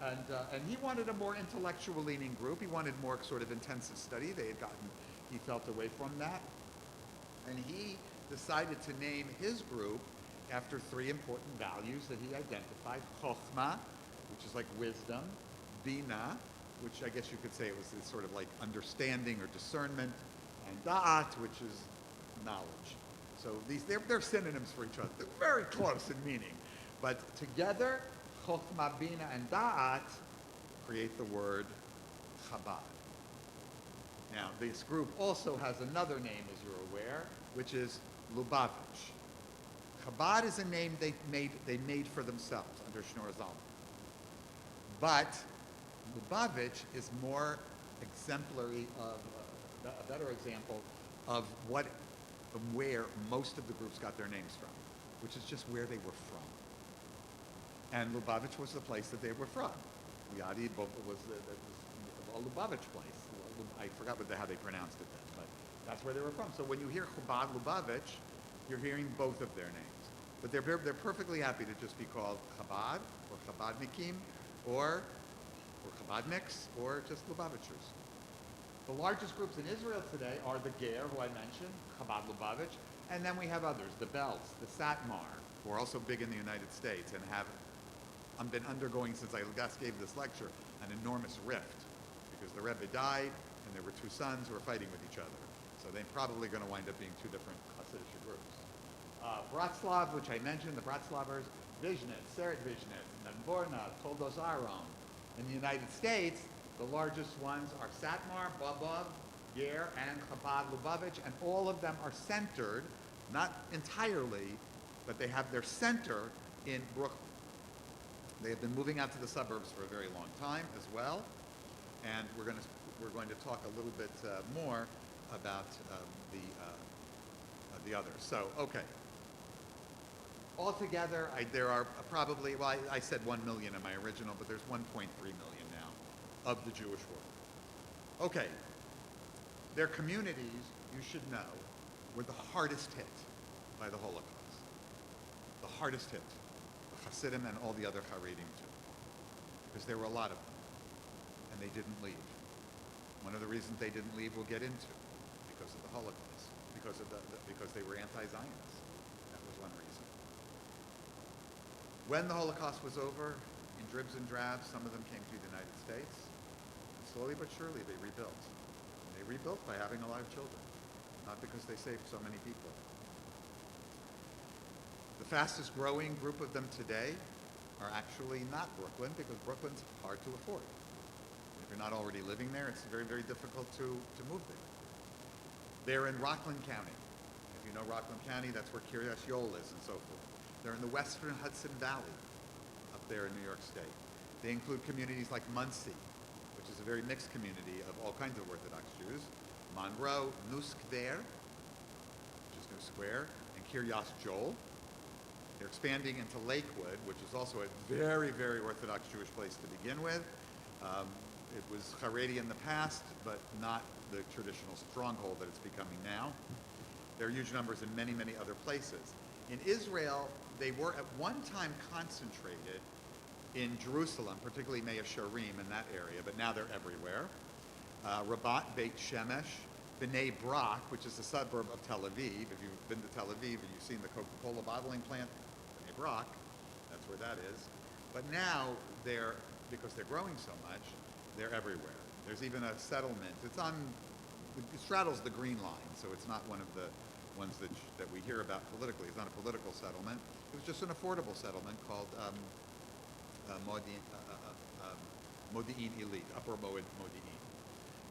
And he wanted a more intellectual-leaning group. He wanted more sort of intensive study. They had gotten, he felt away from that. And he decided to name his group after three important values that he identified. Chochmah, which is like wisdom. Bina, which I guess you could say it was sort of like understanding or discernment. And Da'at, which is knowledge. So they're synonyms for each other. They're very close in meaning. But together, Chochmah, Bina, and Da'at create the word Chabad. Now, this group also has another name, as you're aware, which is Lubavitch. Chabad is a name they made for themselves under Schneor Zalman. But Lubavitch is more exemplary of a better example of what and where most of the groups got their names from, which is just where they were from. And Lubavitch was the place that they were from. Liadi was a Lubavitch place. I forgot how they pronounced it then, but that's where they were from. So when you hear Chabad Lubavitch, you're hearing both of their names. But they're perfectly happy to just be called Chabad, or Chabadnikim, or Chabadniks, or just Lubavitchers. The largest groups in Israel today are the Ger, who I mentioned, Chabad Lubavitch, and then we have others, the Belts, the Satmar, who are also big in the United States and have been undergoing, since I last gave this lecture, an enormous rift, because the Rebbe died, and there were two sons who were fighting with each other. So they're probably going to wind up being two different Hasidic groups. Bratslav, which I mentioned, the Bratslavers, Vizhnitz, Seret Vizhnitz, Nanborna, Toldos Aron. In the United States, the largest ones are Satmar, Babov, Ger, and Chabad Lubavitch, and all of them are centered, not entirely, but they have their center in Brooklyn. They have been moving out to the suburbs for a very long time as well, and we're going to talk a little bit more about the others. So, okay. Altogether, there are probably, well, I said 1 million in my original, but there's 1.3 million now of the Jewish world. Okay. Their communities, you should know, were the hardest hit by the Holocaust. The hardest hit. The Hasidim and all the other Haredim too. Because there were a lot of them. And they didn't leave. One of the reasons they didn't leave we'll get into. Because of the Holocaust. Because they were anti-Zionists. That was one reason. When the Holocaust was over, in dribs and drabs, some of them came to the United States. And slowly but surely they rebuilt. And they rebuilt by having a lot of children. Not because they saved so many people. The fastest growing group of them today are actually not Brooklyn, because Brooklyn's hard to afford. If you're not already living there, it's very, very difficult to move there. They're in Rockland County. If you know Rockland County, that's where Kiryas Yol is and so forth. They're in the western Hudson Valley up there in New York State. They include communities like Muncie, which is a very mixed community of all kinds of Orthodox Jews, Monroe, New Square, which is New Square, and Kiryas Joel. They're expanding into Lakewood, which is also a very, very Orthodox Jewish place to begin with. It was Haredi in the past, but not the traditional stronghold that it's becoming now. There are huge numbers in many, many other places. In Israel, they were at one time concentrated in Jerusalem, particularly Mea Shearim in that area, but now they're everywhere. Rabat, Beit Shemesh, Bnei Brak, which is a suburb of Tel Aviv. If you've been to Tel Aviv and you've seen the Coca-Cola bottling plant, Bnei Brak, that's where that is. But now because they're growing so much, they're everywhere. There's even a settlement. It straddles the Green Line, so it's not one of the ones that we hear about politically. It's not a political settlement. It was just an affordable settlement called Modi'in Elite, Upper Modi'in,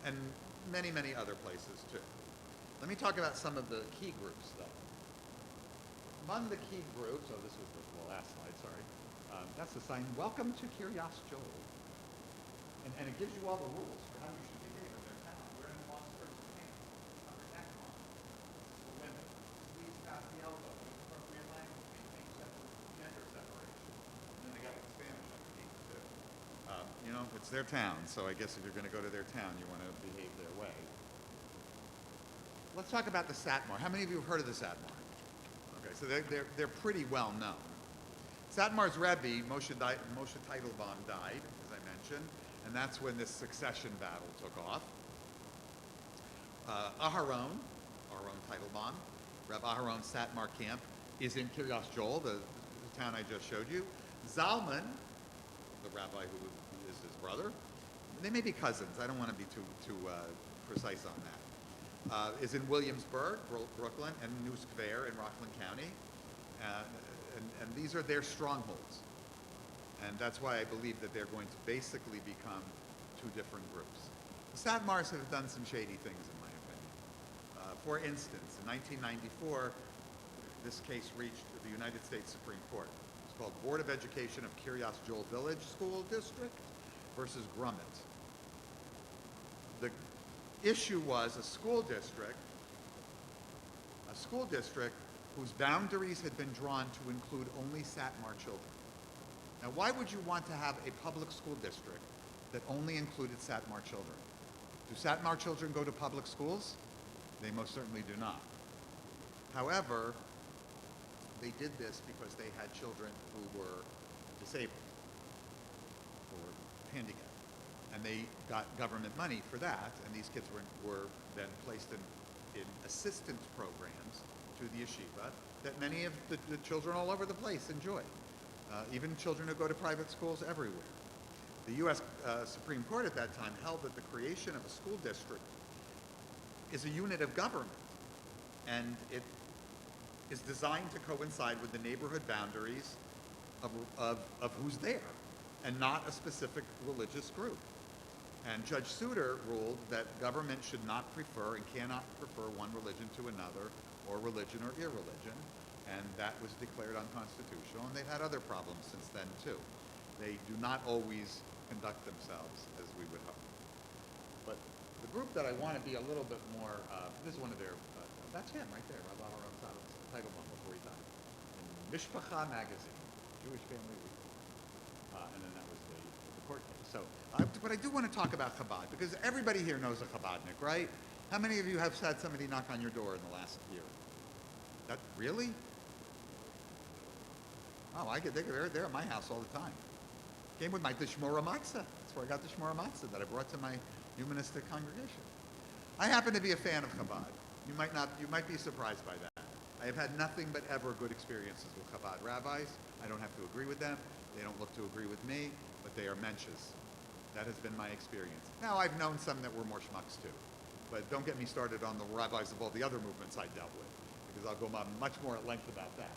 and many, many other places too. Let me talk about some of the key groups, though. Among the key groups, this was the last slide, sorry. That's the sign, welcome to Kiryas Joel. And it gives you all the rules for how you should behave in their town. We're in the long skirts of pants, upper neck on. This is for women. Sleeves past the elbow. Appropriate language. Maintain gender separation. And then they got the Spanish underneath too. It's their town, so I guess if you're going to go to their town, you want to behave their way. Let's talk about the Satmar. How many of you have heard of the Satmar? Okay, so they're pretty well known. Satmar's Rebbe, Moshe Teitelbaum, died, as I mentioned. And that's when this succession battle took off. Aharon Teitelbaum, Reb Aharon Satmar camp is in Kiryas Joel, the town I just showed you. Zalman, the rabbi who is his brother, they may be cousins. I don't want to be too precise on that. Is in Williamsburg, Brooklyn, and New Square in Rockland County. And these are their strongholds. And that's why I believe that they're going to basically become two different groups. The Satmars have done some shady things, in my opinion. For instance, in 1994, this case reached the United States Supreme Court. It's called Board of Education of Kiryas Joel Village School District versus Grummet. The issue was a school district whose boundaries had been drawn to include only Satmar children. Now, why would you want to have a public school district that only included Satmar children? Do Satmar children go to public schools? They most certainly do not. However, they did this because they had children who were disabled or handicapped. And they got government money for that, and these kids were then placed in assistance programs to the yeshiva that many of the children all over the place enjoy. Even children who go to private schools everywhere. The U.S. Supreme Court at that time held that the creation of a school district is a unit of government, and it is designed to coincide with the neighborhood boundaries of who's there, and not a specific religious group. And Judge Souter ruled that government should not prefer and cannot prefer one religion to another, or religion or irreligion, and that was declared unconstitutional, and they've had other problems since then too. They do not always conduct themselves as we would hope. But the group that I want to be a little bit more, this is one of their, that's him right there, Rabbi Aaron Sadov's Teitelbaum before he died, in Mishpacha magazine, Jewish Family Week. And then that was the court case. So, but I do want to talk about Chabad, because everybody here knows a Chabadnik, right? How many of you have had somebody knock on your door in the last year? That, really? Oh, they're at my house all the time. Came with my Shmora Matzah. That's where I got the Shmora Matzah that I brought to my humanistic congregation. I happen to be a fan of Chabad. You might be surprised by that. I have had nothing but ever good experiences with Chabad rabbis. I don't have to agree with them. They don't look to agree with me, but they are mensches. That has been my experience. Now, I've known some that were more schmucks too, but don't get me started on the rabbis of all the other movements I dealt with, because I'll go much more at length about that.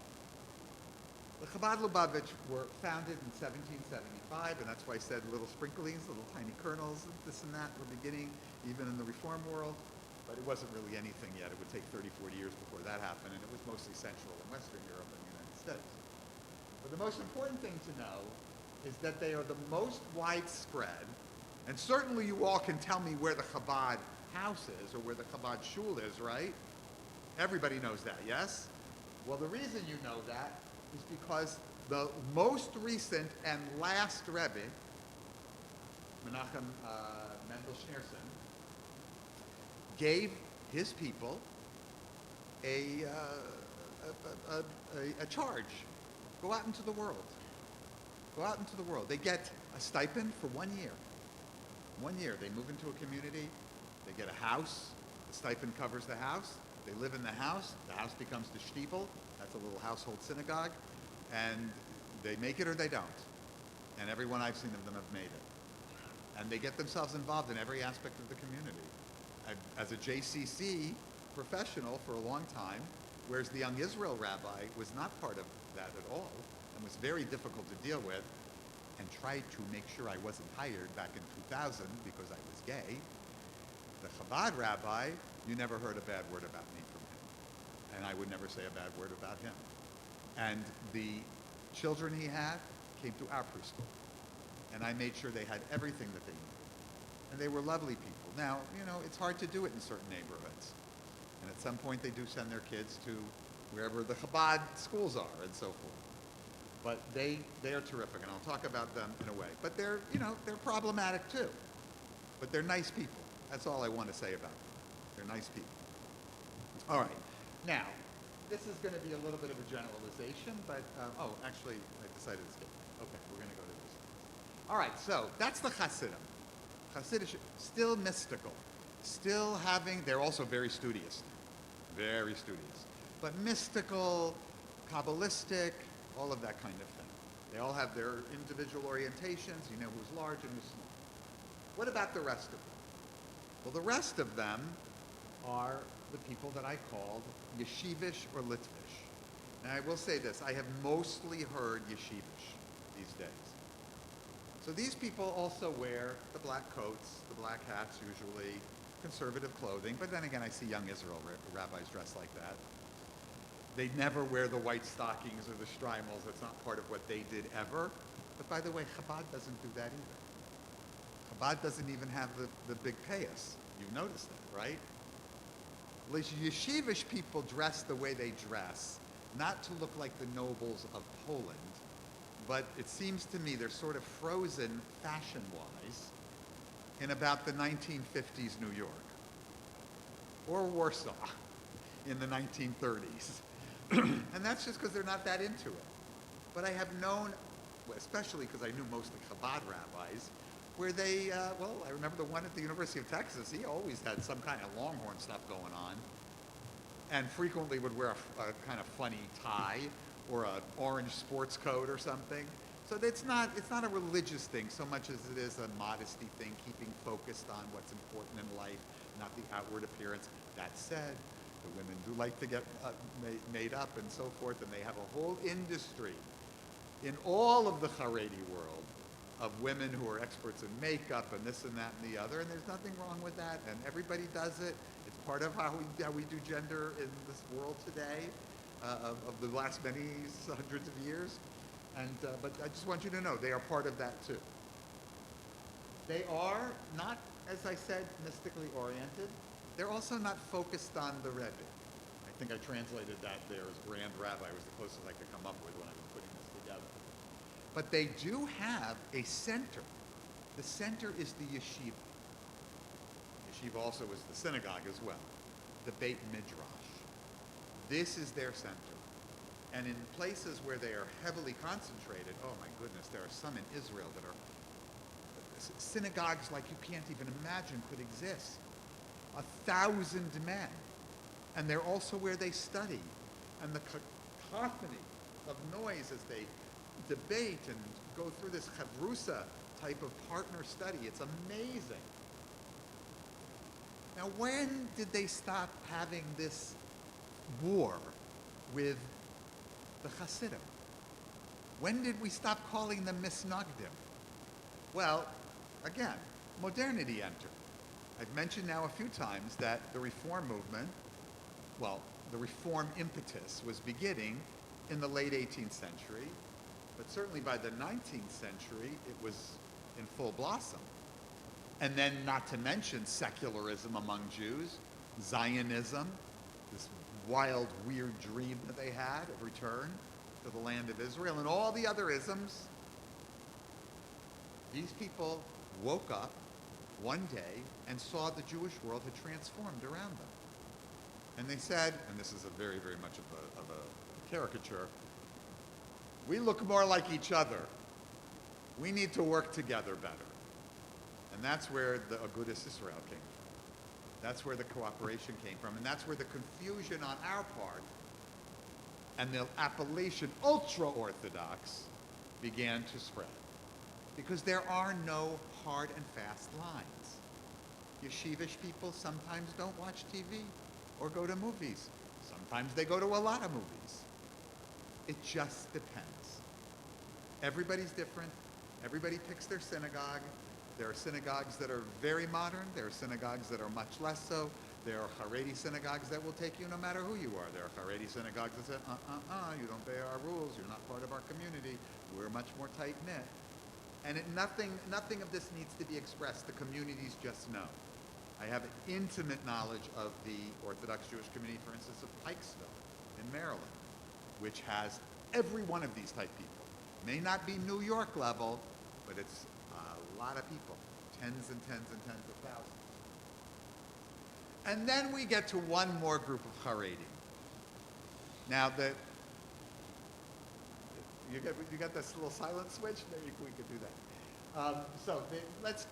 The Chabad Lubavitch were founded in 1775, and that's why I said little sprinklings, little tiny kernels, this and that were beginning, even in the Reform world, but it wasn't really anything yet. It would take 30, 40 years before that happened, and it was mostly Central and Western Europe and the United States. But the most important thing to know is that they are the most widespread, and certainly you all can tell me where the Chabad house is or where the Chabad shul is, right? Everybody knows that, yes? Well, the reason you know that is because the most recent and last Rebbe, Menachem Mendel Schneerson, gave his people a charge. Go out into the world. Go out into the world. They get a stipend for 1 year. 1 year. They move into a community. They get a house. The stipend covers the house. They live in the house. The house becomes the shtibel. That's a little household synagogue. And they make it or they don't. And everyone I've seen of them have made it. And they get themselves involved in every aspect of the community. As a JCC professional for a long time, whereas the Young Israel rabbi was not part of that at all, and was very difficult to deal with, and tried to make sure I wasn't hired back in 2000 because I was gay, the Chabad rabbi, you never heard a bad word about me from him. And I would never say a bad word about him. And the children he had came to our preschool. And I made sure they had everything that they needed. And they were lovely people. Now, it's hard to do it in certain neighborhoods. And at some point they do send their kids to wherever the Chabad schools are and so forth. But they are terrific, and I'll talk about them in a way. But they're problematic too. But they're nice people. That's all I want to say about them. They're nice people. All right. Now, this is going to be a little bit of a generalization, but, actually, I decided to skip. Okay, we're going to go to this. All right, so that's the Hasidim. Hasidic, still mystical. Still they're also very studious. Very studious. But mystical, Kabbalistic, all of that kind of thing. They all have their individual orientations. You know who's large and who's small. What about the rest of them? Well, the rest of them are the people that I called Yeshivish or Litvish. Now, I will say this. I have mostly heard Yeshivish these days. So these people also wear the black coats, the black hats usually, conservative clothing. But then again, I see young Israel rabbis dressed like that. They never wear the white stockings or the streimels. That's not part of what they did ever. But by the way, Chabad doesn't do that either. Chabad doesn't even have the big payas. You noticed that, right? Yeshivish people dress the way they dress, not to look like the nobles of Poland, but it seems to me they're sort of frozen fashion-wise in about the 1950s New York, or Warsaw in the 1930s. And that's just because they're not that into it. But I have known, especially because I knew mostly Chabad rabbis, where they, I remember the one at the University of Texas, he always had some kind of Longhorn stuff going on, and frequently would wear a kind of funny tie or an orange sports coat or something. So it's not a religious thing so much as it is a modesty thing, keeping focused on what's important in life, not the outward appearance. That said, the women do like to get made up and so forth, and they have a whole industry in all of the Haredi world of women who are experts in makeup and this and that and the other, and there's nothing wrong with that, and everybody does it. It's part of how we do gender in this world today, of the last many hundreds of years. And but I just want you to know they are part of that too. They are not, as I said, mystically oriented. They're also not focused on the Rebbe. I think I translated that there as Grand Rabbi. Was the closest I could come up with when I was putting this together. But they do have a center. The center is the yeshiva. Yeshiva also is the synagogue as well, the Beit Midrash. This is their center. And in places where they are heavily concentrated, oh my goodness, there are some in Israel that are synagogues like you can't even imagine could exist. 1,000 men. And they're also where they study. And the cacophony of noise as they debate and go through this chavrusa type of partner study. It's amazing. Now, when did they stop having this war with the Hasidim? When did we stop calling them misnagdim? Well, again, modernity entered. I've mentioned now a few times that the reform movement, the reform impetus was beginning in the late 18th century, but certainly by the 19th century, it was in full blossom. And then not to mention secularism among Jews, Zionism, this wild, weird dream that they had of return to the land of Israel, and all the other isms. These people woke up one day and saw the Jewish world had transformed around them. And they said, and this is a very, very much of a caricature, we look more like each other. We need to work together better. And that's where the Agudas Israel came from. That's where the cooperation came from. And that's where the confusion on our part and the appellation ultra-Orthodox began to spread. Because there are no hard and fast lines. Yeshivish people sometimes don't watch TV or go to movies. Sometimes they go to a lot of movies. It just depends. Everybody's different. Everybody picks their synagogue. There are synagogues that are very modern. There are synagogues that are much less so. There are Haredi synagogues that will take you no matter who you are. There are Haredi synagogues that say, you don't obey our rules. You're not part of our community. We're much more tight-knit. And nothing of this needs to be expressed. The communities just know. I have intimate knowledge of the Orthodox Jewish community, for instance, of Pikesville in Maryland, which has every one of these type people. May not be New York level, but it's a lot of people, tens and tens and tens of thousands. And then we get to one more group of Haredi. Now, you got this little silent switch? Maybe we could do that.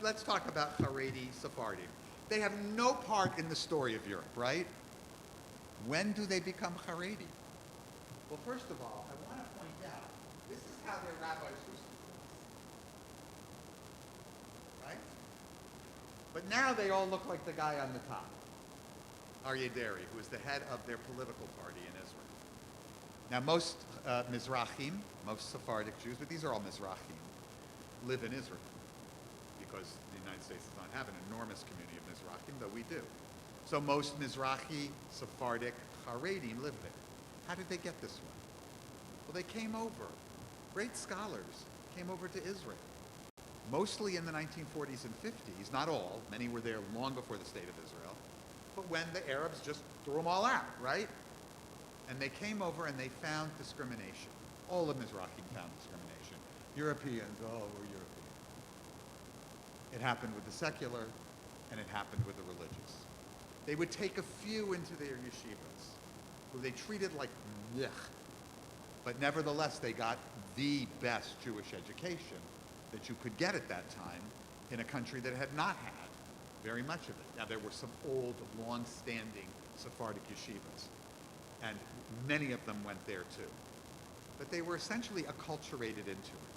Let's talk about Haredi Sephardim. They have no part in the story of Europe, right? When do they become Haredi? Well, first of all, I want to point out, this is how their rabbis used to dress. Right? But now they all look like the guy on the top, Aryeh Deri, who is the head of their political party in Israel. Now, most Mizrahim, most Sephardic Jews, but these are all Mizrahim, live in Israel because the United States does not have an enormous community of Mizrahim, though we do. So most Mizrahi, Sephardic, Haredim live there. How did they get this one? Well, they came over. Great scholars came over to Israel, mostly in the 1940s and 50s, not all. Many were there long before the State of Israel, but when the Arabs just threw them all out, right? And they came over and they found discrimination. All of Mizrahim found discrimination. Europeans, oh, we're European. It happened with the secular, and it happened with the religious. They would take a few into their yeshivas, who they treated like blech, but nevertheless they got the best Jewish education that you could get at that time in a country that had not had very much of it. Now there were some old, long-standing Sephardic yeshivas, and many of them went there too. But they were essentially acculturated into it.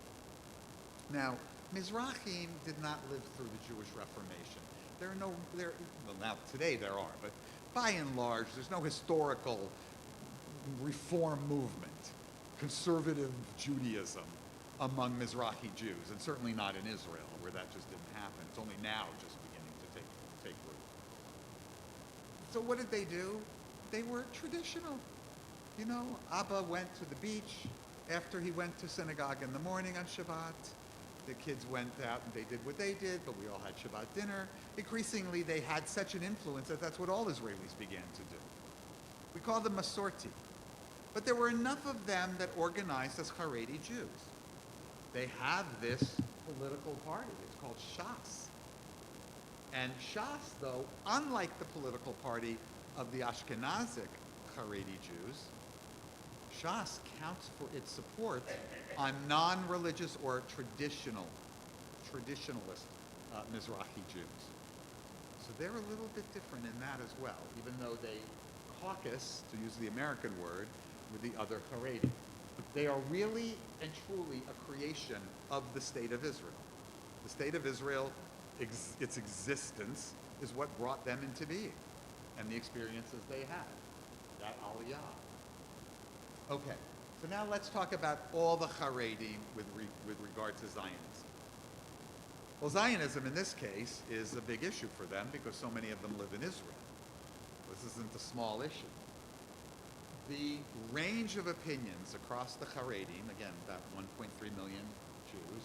Now, Mizrahim did not live through the Jewish Reformation. Well, now today there are, but by and large, there's no historical reform movement, conservative Judaism among Mizrahi Jews, and certainly not in Israel, where that just didn't happen. It's only now just beginning to take root. So what did they do? They were traditional. You know, Abba went to the beach after he went to synagogue in the morning on Shabbat. The kids went out and they did what they did, but we all had Shabbat dinner. Increasingly, they had such an influence that that's what all Israelis began to do. We call them Masorti. But there were enough of them that organized as Haredi Jews. They have this political party. It's called Shas. And Shas, though, unlike the political party of the Ashkenazic Haredi Jews, Shas counts for its support on non-religious or traditionalist Mizrahi Jews. So they're a little bit different in that as well, even though they caucus, to use the American word, with the other Haredi. They are really and truly a creation of the State of Israel. The State of Israel, its existence, is what brought them into being, and the experiences they had, that aliyah. Okay, so now let's talk about all the Haredi with regard to Zionism. Well, Zionism in this case is a big issue for them because so many of them live in Israel. This isn't a small issue. The range of opinions across the Haredim, again, about 1.3 million Jews,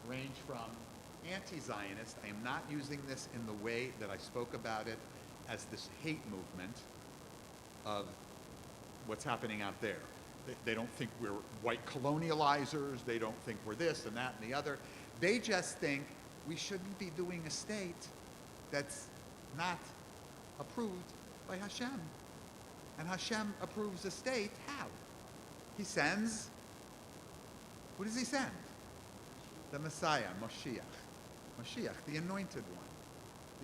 range from anti-Zionist. I am not using this in the way that I spoke about it as this hate movement of what's happening out there. They don't think we're white colonializers. They don't think we're this and that and the other. They just think we shouldn't be doing a state that's not approved by Hashem. And Hashem approves a state, how? He sends, who does he send? The Messiah, Moshiach, the anointed one,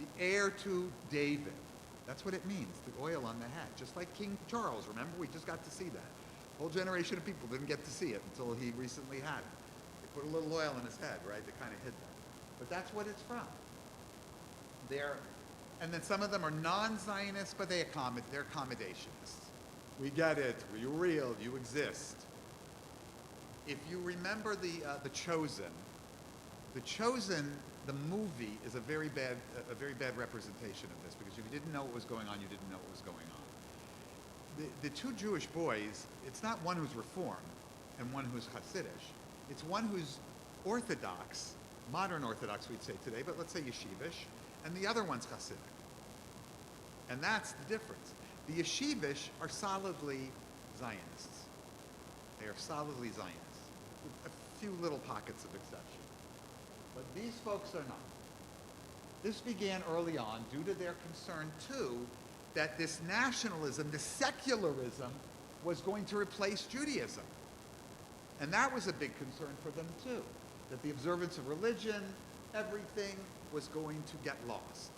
the heir to David. That's what it means, the oil on the head. Just like King Charles, remember? We just got to see that. A whole generation of people didn't get to see it until he recently had it. They put a little oil on his head, right? They kind of hid that. But that's what it's from. And then some of them are non-Zionists, but they're accommodationists. We get it. You're real. You exist. If you remember the Chosen, the movie is a very bad representation of this, because if you didn't know what was going on, you didn't know what was going on. The two Jewish boys, it's not one who's Reform and one who's Hasidic. It's one who's Orthodox, modern Orthodox we'd say today, but let's say Yeshivish, and the other one's Hasidic. And that's the difference. The Yeshivish are solidly Zionists. They are solidly Zionists, with a few little pockets of exception. But these folks are not. This began early on due to their concern, too, that this nationalism, this secularism, was going to replace Judaism. And that was a big concern for them, too, that the observance of religion, everything, was going to get lost.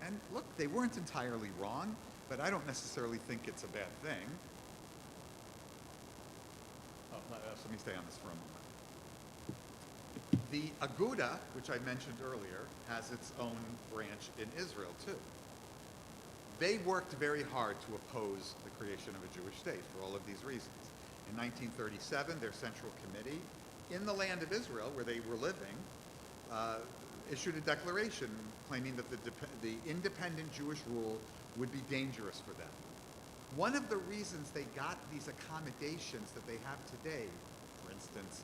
And look, they weren't entirely wrong, but I don't necessarily think it's a bad thing. Oh, let me stay on this for a moment. The Aguda, which I mentioned earlier, has its own branch in Israel, too. They worked very hard to oppose the creation of a Jewish state for all of these reasons. In 1937, their central committee in the land of Israel, where they were living, issued a declaration claiming that the independent Jewish rule would be dangerous for them. One of the reasons they got these accommodations that they have today, for instance,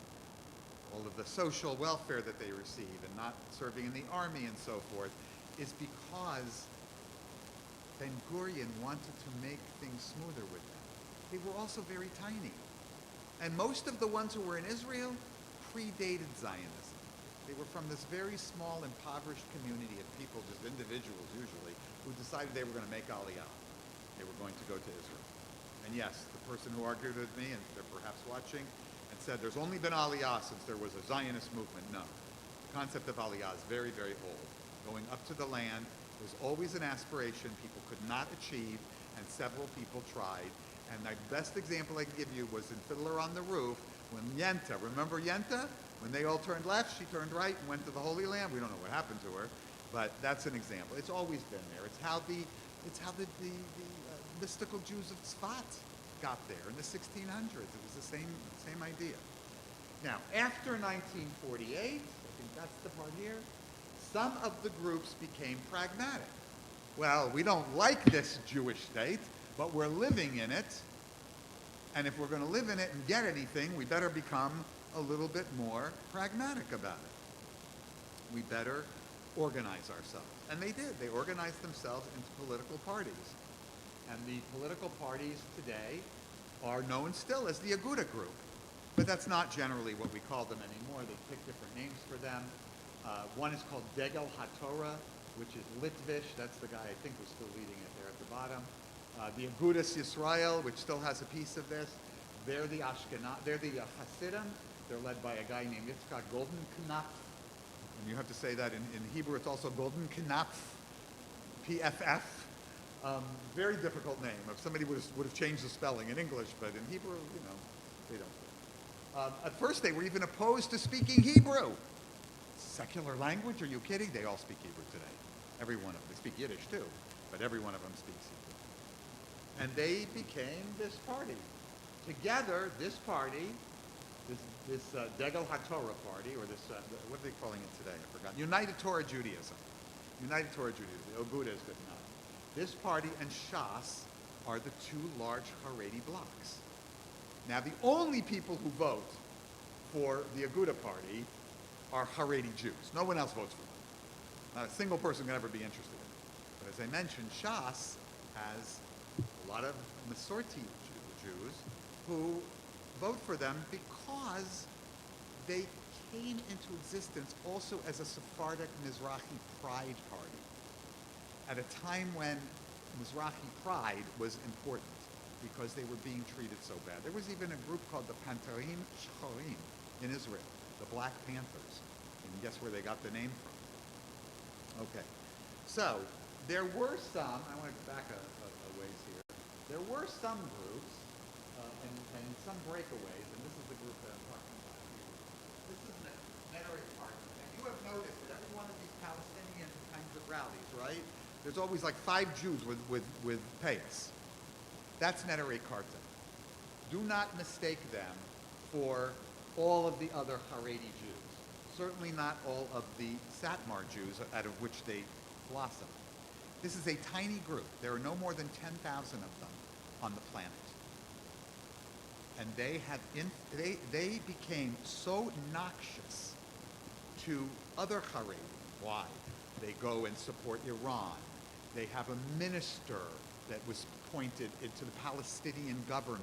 all of the social welfare that they receive and not serving in the army and so forth, is because Ben Gurion wanted to make things smoother with them. They were also very tiny. And most of the ones who were in Israel predated Zionism. They were from this very small, impoverished community of people, just individuals usually, who decided they were going to make Aliyah. They were going to go to Israel. And yes, the person who argued with me, and they're perhaps watching, and said there's only been Aliyah since there was a Zionist movement. No. The concept of Aliyah is very, very old. Going up to the land was always an aspiration people could not achieve, and several people tried. And the best example I can give you was in Fiddler on the Roof, when Yenta, remember Yenta? When they all turned left, she turned right and went to the Holy Land. We don't know what happened to her, but that's an example. It's always been there. It's how the mystical Jews of Tzfat got there in the 1600s. It was the same idea. Now, after 1948, I think that's the part here, some of the groups became pragmatic. Well, we don't like this Jewish state, but we're living in it, and if we're going to live in it and get anything, we better become a little bit more pragmatic about it. We better organize ourselves. And they did. They organized themselves into political parties. And the political parties today are known still as the Aguda group. But that's not generally what we call them anymore. They pick different names for them. One is called Degel HaTorah, which is Litvish. That's the guy I think who's still leading it there at the bottom. The Agudas Yisrael, which still has a piece of this. They're the Hasidim. They're led by a guy named Yitzchak Golden Knapf. And you have to say that in Hebrew. It's also Golden Knapf, PFF. Very difficult name. If somebody would have changed the spelling in English, but in Hebrew, they don't. At first, they were even opposed to speaking Hebrew. Secular language? Are you kidding? They all speak Hebrew today. Every one of them. They speak Yiddish too, but every one of them speaks Hebrew. And they became this party. Together, this party, this Degel HaTorah party, or this, what are they calling it today? I forgot. United Torah Judaism. United Torah Judaism. Oguda is good enough. This party and Shas are the two large Haredi blocs. Now, the only people who vote for the Aguda party are Haredi Jews. No one else votes for them. Not a single person can ever be interested in it. But as I mentioned, Shas has a lot of Masorti Jews who vote for them because they came into existence also as a Sephardic Mizrahi pride party at a time when Mizrahi pride was important because they were being treated so bad. There was even a group called the Pantarim Shchorim in Israel, the Black Panthers. And guess where they got the name from? Okay. So there were some, I want to go back a ways here. There were some groups and some breakaways, and this is the group that I'm talking about here. This is the Netary Party. And you have noticed that every one of these Palestinian kinds of rallies, right? There's always like 5 Jews with payas. That's Netary Karta. Do not mistake them for all of the other Haredi Jews. Certainly not all of the Satmar Jews out of which they blossom. This is a tiny group. There are no more than 10,000 of them on the planet. And they became so noxious to other Haredi. Why? They go and support Iran. They have a minister that was appointed into the Palestinian government.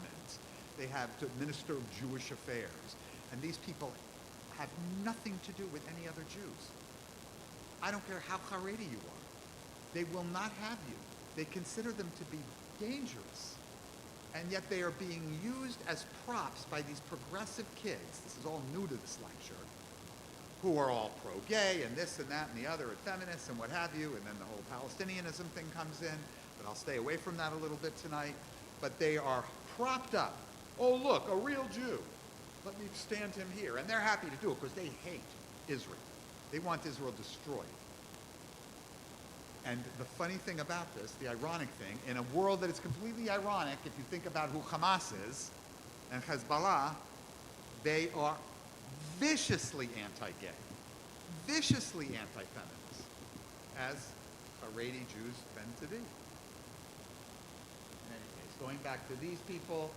They have the minister of Jewish affairs. And these people have nothing to do with any other Jews. I don't care how Haredi you are. They will not have you. They consider them to be dangerous. And yet they are being used as props by these progressive kids. This is all new to this lecture, who are all pro-gay and this and that and the other and feminists and what have you. And then the whole Palestinianism thing comes in. But I'll stay away from that a little bit tonight. But they are propped up. Oh, look, a real Jew. Let me stand him here. And they're happy to do it because they hate Israel. They want Israel destroyed. And the funny thing about this, the ironic thing, in a world that is completely ironic, if you think about who Hamas is and Hezbollah, they are viciously anti-gay, viciously anti-feminist, as Haredi Jews tend to be. In any case, Going back to these people,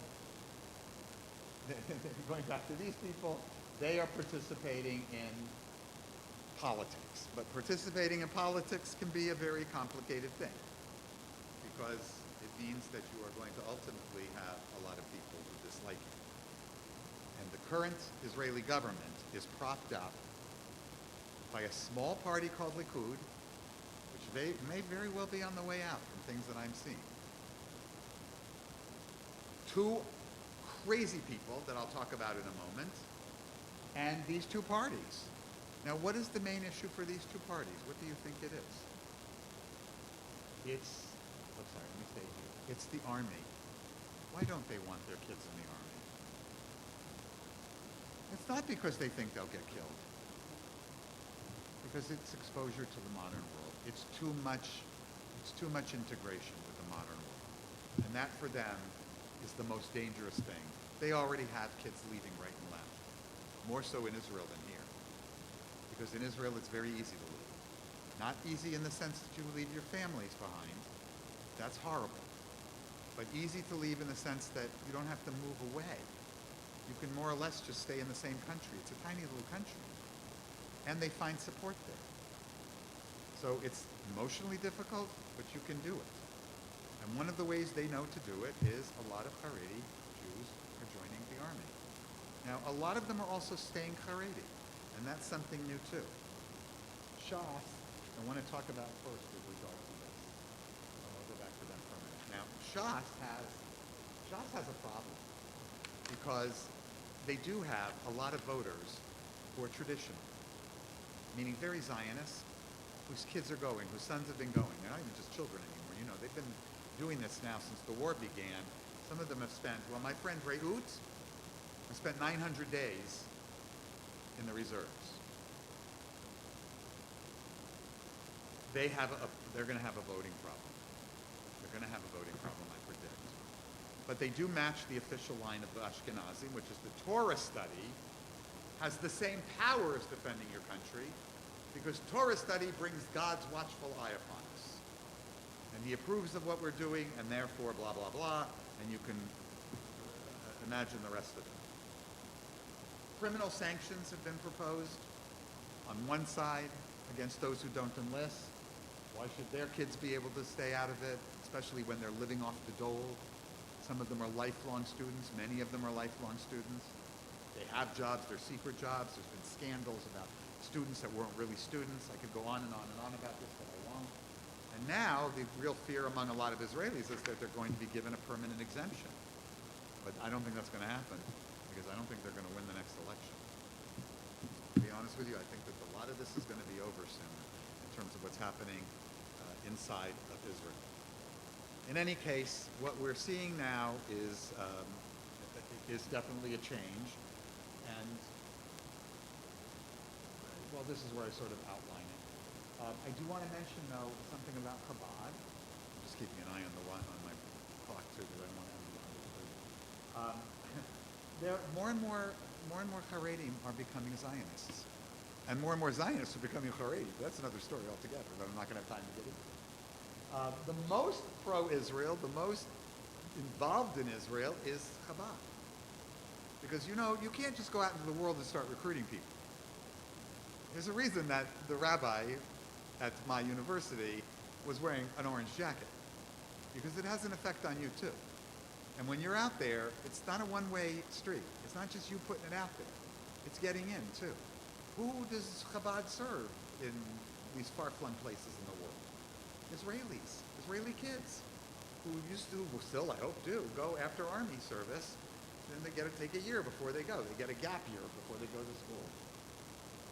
they are participating in politics. But participating in politics can be a very complicated thing because it means that you are going to ultimately have a lot of people who dislike you. And the current Israeli government is propped up by a small party called Likud, which may very well be on the way out from things that I'm seeing. Two crazy people that I'll talk about in a moment, and these two parties. Now, what is the main issue for these two parties? What do you think it is? It's the army. Why don't they want their kids in the army? It's not because they think they'll get killed. Because it's exposure to the modern world. It's too much integration with the modern world. And that for them is the most dangerous thing. They already have kids leaving right and left. More so in Israel than here. Because in Israel it's very easy to leave. Not easy in the sense that you leave your families behind. That's horrible. But easy to leave in the sense that you don't have to move away. You can more or less just stay in the same country. It's a tiny little country. And they find support there. So it's emotionally difficult, but you can do it. And one of the ways they know to do it is a lot of Haredi Jews are joining the army. Now, a lot of them are also staying Haredi, and that's something new too. Shas, I want to talk about first with regard to this. I'll go back to them for a minute. Now, Shas has a problem because they do have a lot of voters who are traditional, meaning very Zionist, whose kids are going, whose sons have been going. They're not even just children anymore. You know, they've been doing this now since the war began. Some of them have spent, well, my friend Reut has spent 900 days in the reserves. They're going to have a voting problem. They're going to have a voting problem, I predict. But they do match the official line of the Ashkenazim, which is the Torah study has the same power as defending your country, because Torah study brings God's watchful eye upon us. And he approves of what we're doing, and therefore blah, blah, blah, and you can imagine the rest of it. Criminal sanctions have been proposed on one side against those who don't enlist. Why should their kids be able to stay out of it, especially when they're living off the dole? Some of them are lifelong students. Many of them are lifelong students. They have jobs. They're secret jobs. There's been scandals about students that weren't really students. I could go on and on and on about this, but I won't. And now the real fear among a lot of Israelis is that they're going to be given a permanent exemption. But I don't think that's going to happen, because I don't think they're going to win the next election. To be honest with you, I think that a lot of this is going to be over soon in terms of what's happening inside of Israel. In any case, what we're seeing now is definitely a change. And, well, this is where I sort of outline it. I do want to mention, though, something about Chabad. I'm just keeping an eye on my clock, too, because I don't want to end the there more and more Haredim are becoming Zionists. And more Zionists are becoming Haredi. That's another story altogether that I'm not going to have time to get into. The most pro-Israel, the most involved in Israel is Chabad. Because, you know, you can't just go out into the world and start recruiting people. There's a reason that the rabbi at my university was wearing an orange jacket. Because it has an effect on you, too. And when you're out there, it's not a one-way street. It's not just you putting it out there. It's getting in, too. Who does Chabad serve in these far-flung places in the world? Israelis, Israeli kids, who used to, well, still I hope do, go after army service. Then they get to take a year before they go. They get a gap year before they go to school.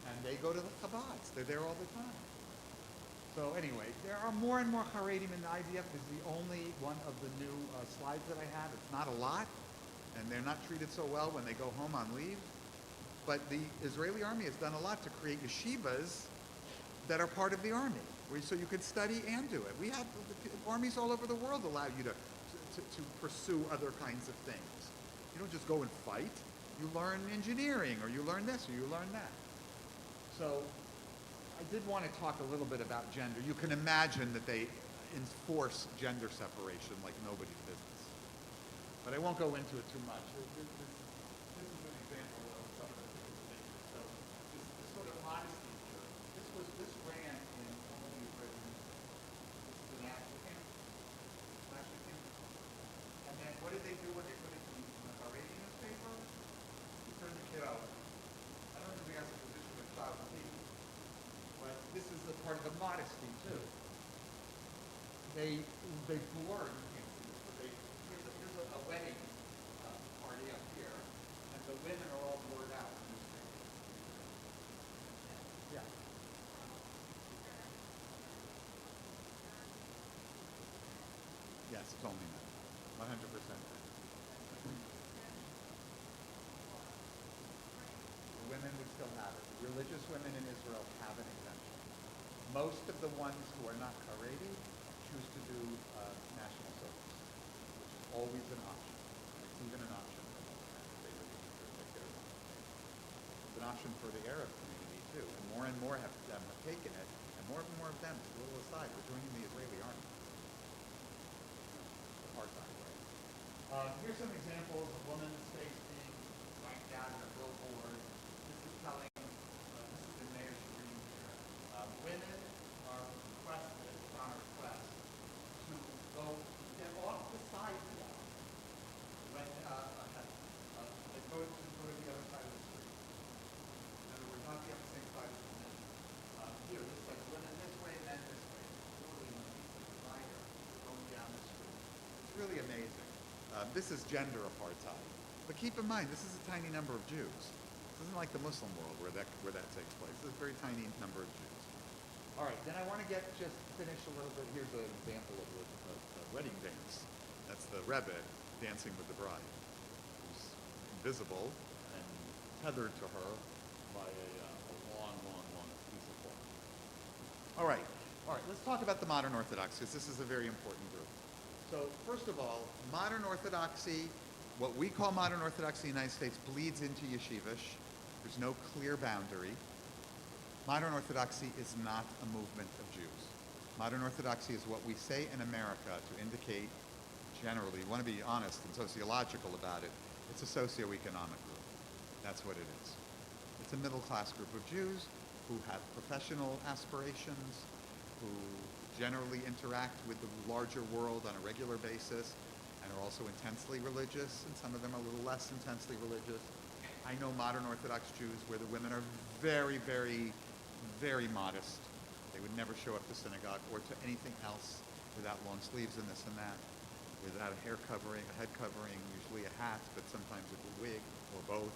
And they go to the Chabads. They're there all the time. So anyway, there are more and more Haredim in the IDF. This is the only one of the new slides that I have. It's not a lot, and they're not treated so well when they go home on leave. But the Israeli army has done a lot to create yeshivas that are part of the army, so you can study and do it. We have armies all over the world allow you to pursue other kinds of things. You don't just go and fight. You learn engineering, or you learn this, or you learn that. So I did want to talk a little bit about gender. You can imagine that they enforce gender separation like nobody's business. But I won't go into it too much. This is an example of some of the things they did. So this sort of modesty here, this ran in all the Israeli newspapers. This is an actual camp. And then what did they do when they put it in the Haredi newspaper? You turn the kid over. I don't think that's a position of child abuse, but this is a part of the modesty too. They blurred, you can't see this, but here's a wedding party up here, and the women are all blurred out in this picture. Yeah. Yes, it's only men. 100% men. The women would still have it. The religious women in Israel have an exemption. Most of the ones who are not Haredi choose to do national service, which is always an option. It's even an option for most men if they really need to take care of them. It's an option for the Arab community too, and more have taken it, and more of them, a little aside, are joining the Israeli army. Apartheid, right? Here's some examples of women's face being ranked out in a billboard. This is telling, this is in Mayor Shireen here. Women are requested, it's on a request, to get off the sidewalk when they go to the other side of the street. In other words, not be on the same side as the men. Here, this says women this way, men this way. Literally, when he's a divider, going down the street. It's really amazing. This is gender apartheid. But keep in mind, this is a tiny number of Jews. This isn't like the Muslim world where that takes place. This is a very tiny number of Jews. All right, then I want to just finish a little bit. Here's an example of a wedding dance. That's the Rebbe dancing with the bride, who's invisible and tethered to her by a long piece of cloth. All right, let's talk about the modern Orthodox, because this is a very important group. So first of all, modern Orthodoxy, what we call modern Orthodoxy in the United States, bleeds into yeshivish. There's no clear boundary. Modern Orthodoxy is not a movement of Jews. Modern Orthodoxy is what we say in America to indicate, generally, you want to be honest and sociological about it, it's a socioeconomic group. That's what it is. It's a middle-class group of Jews who have professional aspirations, who generally interact with the larger world on a regular basis, and are also intensely religious, and some of them are a little less intensely religious. I know modern Orthodox Jews where the women are very, very, very modest. They would never show up to synagogue or to anything else without long sleeves and this and that, without a head covering, usually a hat, but sometimes a wig or both.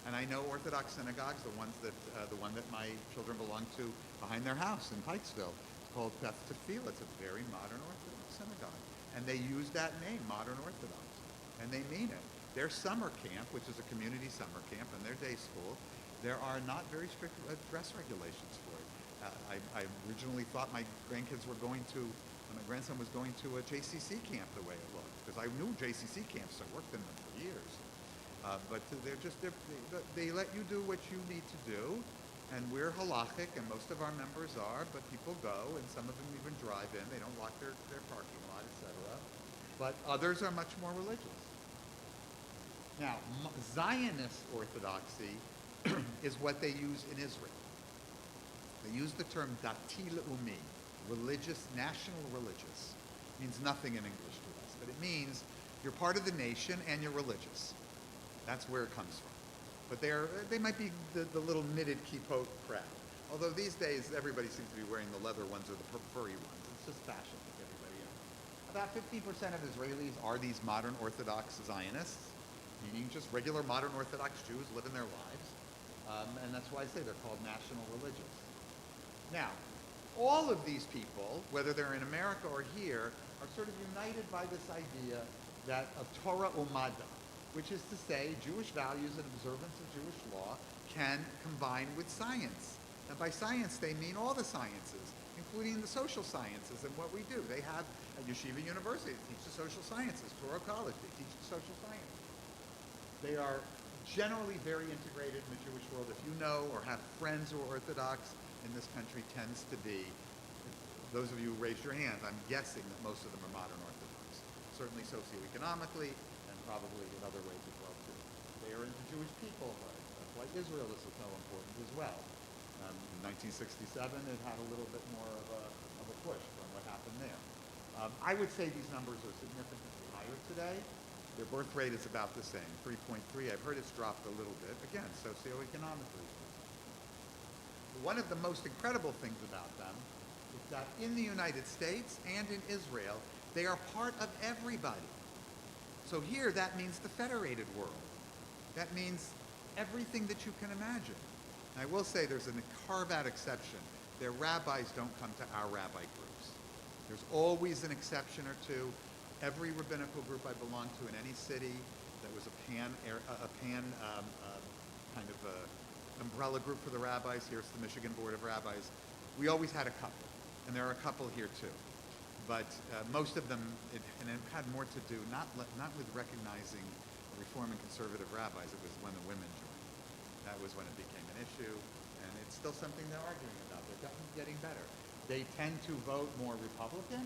And I know Orthodox synagogues, the one that my children belong to behind their house in Pikesville. It's called Beth Tefillah. It's a very modern Orthodox synagogue. And they use that name, Modern Orthodox. And they mean it. Their summer camp, which is a community summer camp, and their day school, there are not very strict dress regulations for it. I originally thought my grandson was going to a JCC camp the way it looked, because I knew JCC camps. I worked in them for years. But they let you do what you need to do, and we're halachic, and most of our members are, but people go, and some of them even drive in. They don't lock their parking lot, etc. But others are much more religious. Now, Zionist Orthodoxy is what they use in Israel. They use the term dati le'umi, religious, national religious. It means nothing in English to us, but it means you're part of the nation and you're religious. That's where it comes from. But they might be the little knitted kippot crowd. Although these days everybody seems to be wearing the leather ones or the furry ones. It's just fashion like everybody else. About 15% of Israelis are these modern Orthodox Zionists, meaning just regular modern Orthodox Jews living their lives. And that's why I say they're called national religious. Now, all of these people, whether they're in America or here, are sort of united by this idea of Torah Umada, which is to say Jewish values and observance of Jewish law can combine with science. And by science, they mean all the sciences, including the social sciences and what we do. They have at Yeshiva University, they teach the social sciences. Torah College, they teach the social sciences. They are generally very integrated in the Jewish world. If you know or have friends who are Orthodox in this country, tends to be, those of you who raised your hand, I'm guessing that most of them are modern Orthodox, certainly socioeconomically and probably in other ways as well too. They are in the Jewish peoplehood. That's why Israel is so important as well. In 1967, it had a little bit more of a push from what happened there. I would say these numbers are significantly higher today. Their birth rate is about the same, 3.3. I've heard it's dropped a little bit. Again, socioeconomically. One of the most incredible things about them is that in the United States and in Israel, they are part of everybody. So here, that means the federated world. That means everything that you can imagine. And I will say there's a carve-out exception. Their rabbis don't come to our rabbi groups. There's always an exception or two. Every rabbinical group I belonged to in any city that was a umbrella group for the rabbis, here's the Michigan Board of Rabbis, we always had a couple. And there are a couple here too. But most of them, it had more to do, not with recognizing Reform and conservative rabbis, it was when the women joined. That was when it became an issue, and it's still something they're arguing about. They're definitely getting better. They tend to vote more Republican.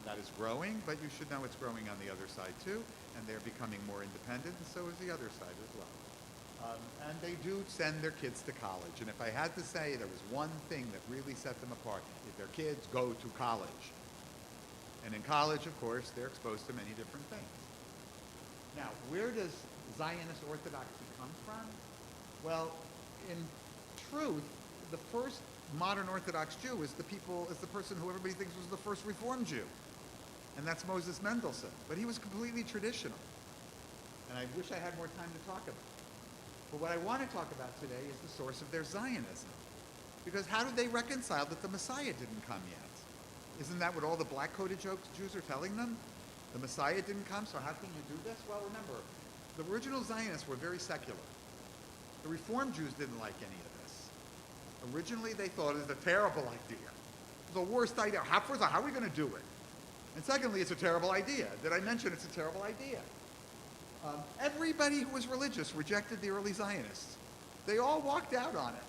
That is growing, but you should know it's growing on the other side too, and they're becoming more independent, and so is the other side as well. And they do send their kids to college, and if I had to say there was one thing that really set them apart, is their kids go to college. And in college, of course, they're exposed to many different things. Now, where does Zionist orthodoxy come from? Well, in truth, the first modern Orthodox Jew is the person who everybody thinks was the first Reformed Jew. And that's Moses Mendelssohn. But he was completely traditional. And I wish I had more time to talk about it. But what I want to talk about today is the source of their Zionism. Because how did they reconcile that the Messiah didn't come yet? Isn't that what all the black-coated Jews are telling them? The Messiah didn't come, so how can you do this? Well, remember, the original Zionists were very secular. The Reformed Jews didn't like any of this. Originally, they thought it was a terrible idea. It was the worst idea. First of all, how are we going to do it? And secondly, it's a terrible idea. Did I mention it's a terrible idea? Everybody who was religious rejected the early Zionists. They all walked out on it.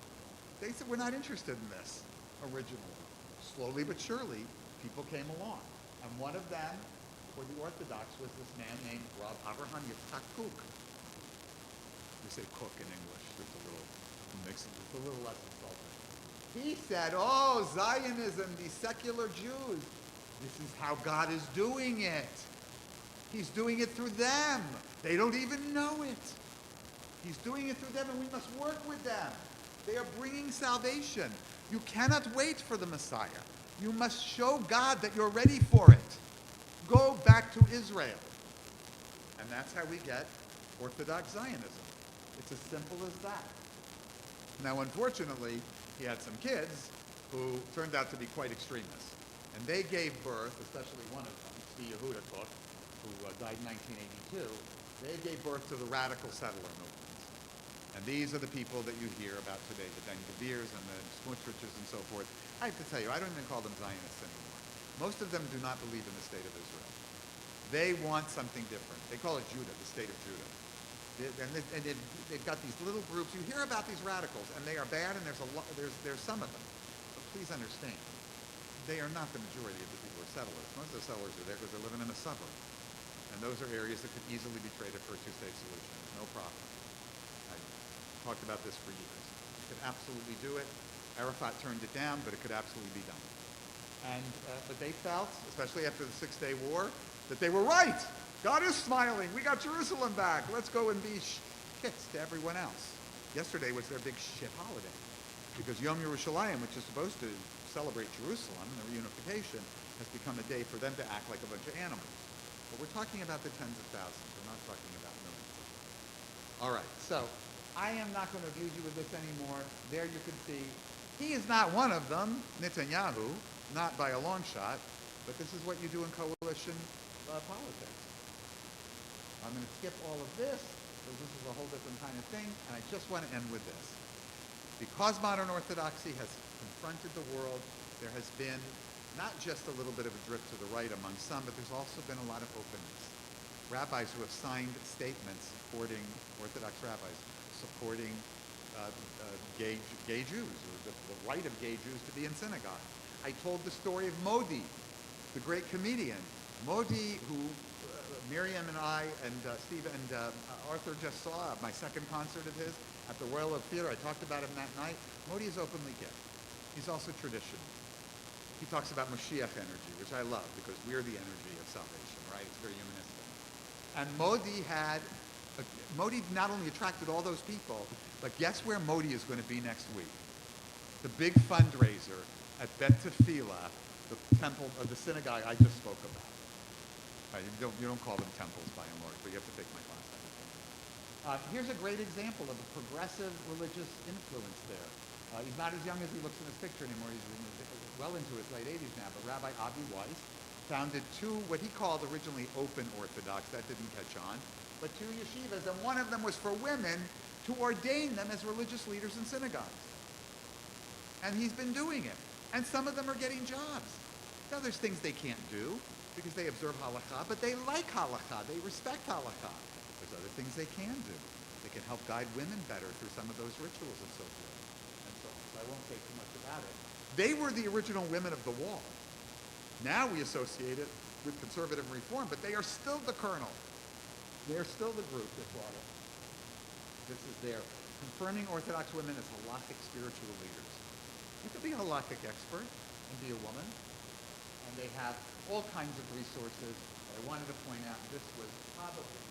They said, we're not interested in this originally. Slowly but surely, people came along. And one of them, for the Orthodox, was this man named Rav Avraham Yitzchak Kook. We say Cook in English. It's a little mix. It's a little less insulting. He said, oh, Zionism, these secular Jews, this is how God is doing it. He's doing it through them. They don't even know it. He's doing it through them, and we must work with them. They are bringing salvation. You cannot wait for the Messiah. You must show God that you're ready for it. Go back to Israel. And that's how we get Orthodox Zionism. It's as simple as that. Now, unfortunately, he had some kids who turned out to be quite extremists. And they gave birth, especially one of them, Tzvi Yehuda Kook, who died in 1982, they gave birth to the radical settler movements. And these are the people that you hear about today, the Ben Gavirs and the Smotriches and so forth. I have to tell you, I don't even call them Zionists anymore. Most of them do not believe in the state of Israel. They want something different. They call it Judah, the state of Judah. They've got these little groups. You hear about these radicals, and they are bad, and there's some of them. But please understand, they are not the majority of the people who are settlers. Most of the settlers are there because they're living in a suburb. And those are areas that could easily be traded for a two-state solution. No problem. I've talked about this for years. You could absolutely do it. Arafat turned it down, but it could absolutely be done. And but they felt, especially after the Six-Day War, that they were right. God is smiling. We got Jerusalem back. Let's go and be shits to everyone else. Yesterday was their big shit holiday because Yom Yerushalayim, which is supposed to celebrate Jerusalem and the reunification, has become a day for them to act like a bunch of animals. But we're talking about the tens of thousands. We're not talking about millions. All right, so I am not going to abuse you with this anymore. There you can see he is not one of them, Netanyahu, not by a long shot, but this is what you do in coalition politics. I'm going to skip all of this because this is a whole different kind of thing, and I just want to end with this. Because modern Orthodoxy has confronted the world, there has been not just a little bit of a drift to the right among some, but there's also been a lot of openness. Rabbis who have signed statements supporting, Orthodox rabbis, supporting gay Jews, or the right of gay Jews to be in synagogue. I told the story of Modi, the great comedian, Modi, who Miriam and I and Steve and Arthur just saw, my second concert of his at the Royal Oak Theater. I talked about him that night. Modi is openly gay. He's also traditional. He talks about Mashiach energy, which I love because we're the energy of salvation, right? It's very humanistic. And Modi not only attracted all those people, but guess where Modi is going to be next week? The big fundraiser at Bet Tefillah, the temple or the synagogue I just spoke about. Right, you don't call them temples by and large, but you have to take my class. Here's a great example of a progressive religious influence there. He's not as young as he looks in this picture anymore. He's well into his late 80s now, but Rabbi Avi Weiss founded two, what he called originally open Orthodox, that didn't catch on, but two yeshivas, and one of them was for women to ordain them as religious leaders in synagogues. And he's been doing it. And some of them are getting jobs. Now there's things they can't do because they observe halakha, but they like halakha, they respect halakha. There's other things they can do. They can help guide women better through some of those rituals and so forth. And so I won't say too much about it. They were the original women of the wall. Now we associate it with conservative reform, but they are still the kernel. They're still the group that brought it. This is their confirming Orthodox women as halakhic spiritual leaders. You could be a halakhic expert and be a woman. And they have all kinds of resources. But I wanted to point out this was probably the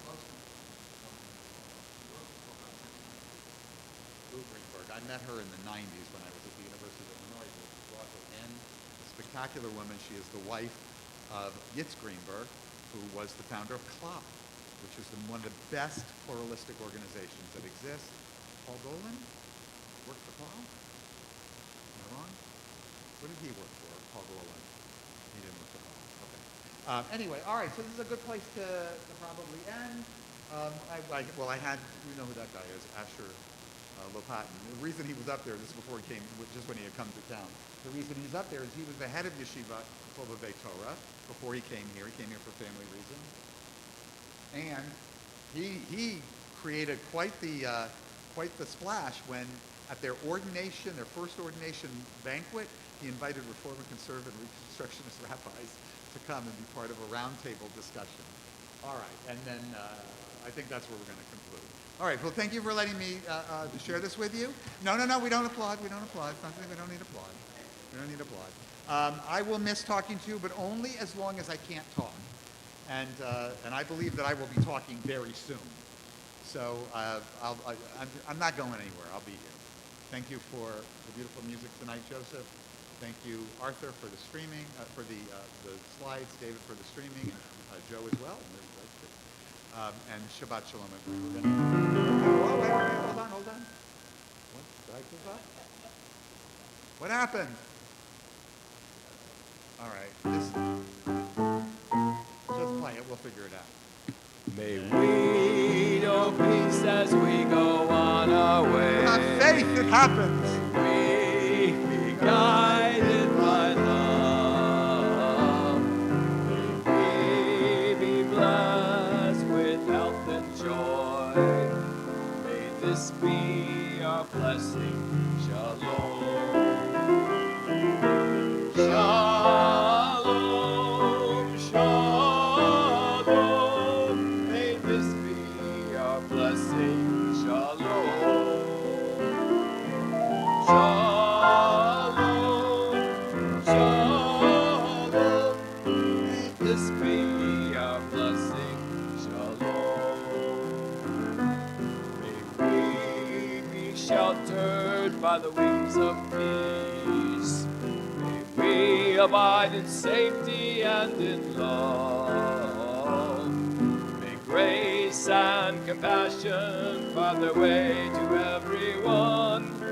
most Lou Greenberg. I met her in the 90s when I was at the University of Illinois. We brought her in. A spectacular woman. She is the wife of Yitz Greenberg, who was the founder of CLOP, which is one of the best pluralistic organizations that exist. Paul Dolan worked for Paul? Am I wrong? What did he work for? Paul Dolan. He didn't work for Paul. Okay. Anyway, all right, so this is a good place to probably end. I had, you know who that guy is, Asher Lopatin. The reason he was up there, this is before he came, just when he had come to town. The reason he's up there is he was the head of Yeshiva Chovevei Torah before he came here. He came here for family reasons. And he created quite the splash when at their ordination, their first ordination banquet, he invited Reform and Conservative and Reconstructionist rabbis to come and be part of a roundtable discussion. All right, and then I think that's where we're going to conclude. All right, well, thank you for letting me share this with you. No, we don't applaud. We don't applaud. We don't need applaud. We don't need applaud. I will miss talking to you, but only as long as I can't talk. And I believe that I will be talking very soon. So I'm not going anywhere. I'll be here. Thank you for the beautiful music tonight, Joseph. Thank you, Arthur, for the streaming, for the slides, David for the streaming, and Joe as well. And Shabbat Shalom, everyone. Oh, wait, hold on. What? Did I give up? What happened? All right, just play it. We'll figure it out. May we know peace as we go on our way. Have faith, it happens. May we be guided by love. May we be blessed with health and joy. May this be our blessing. Shalom. Shalom. Shalom. May this be our blessing. Shalom. Shalom, shalom, may this be our blessing, shalom. May we be sheltered by the wings of peace. May we abide in safety and in love. May grace and compassion find their way to everyone.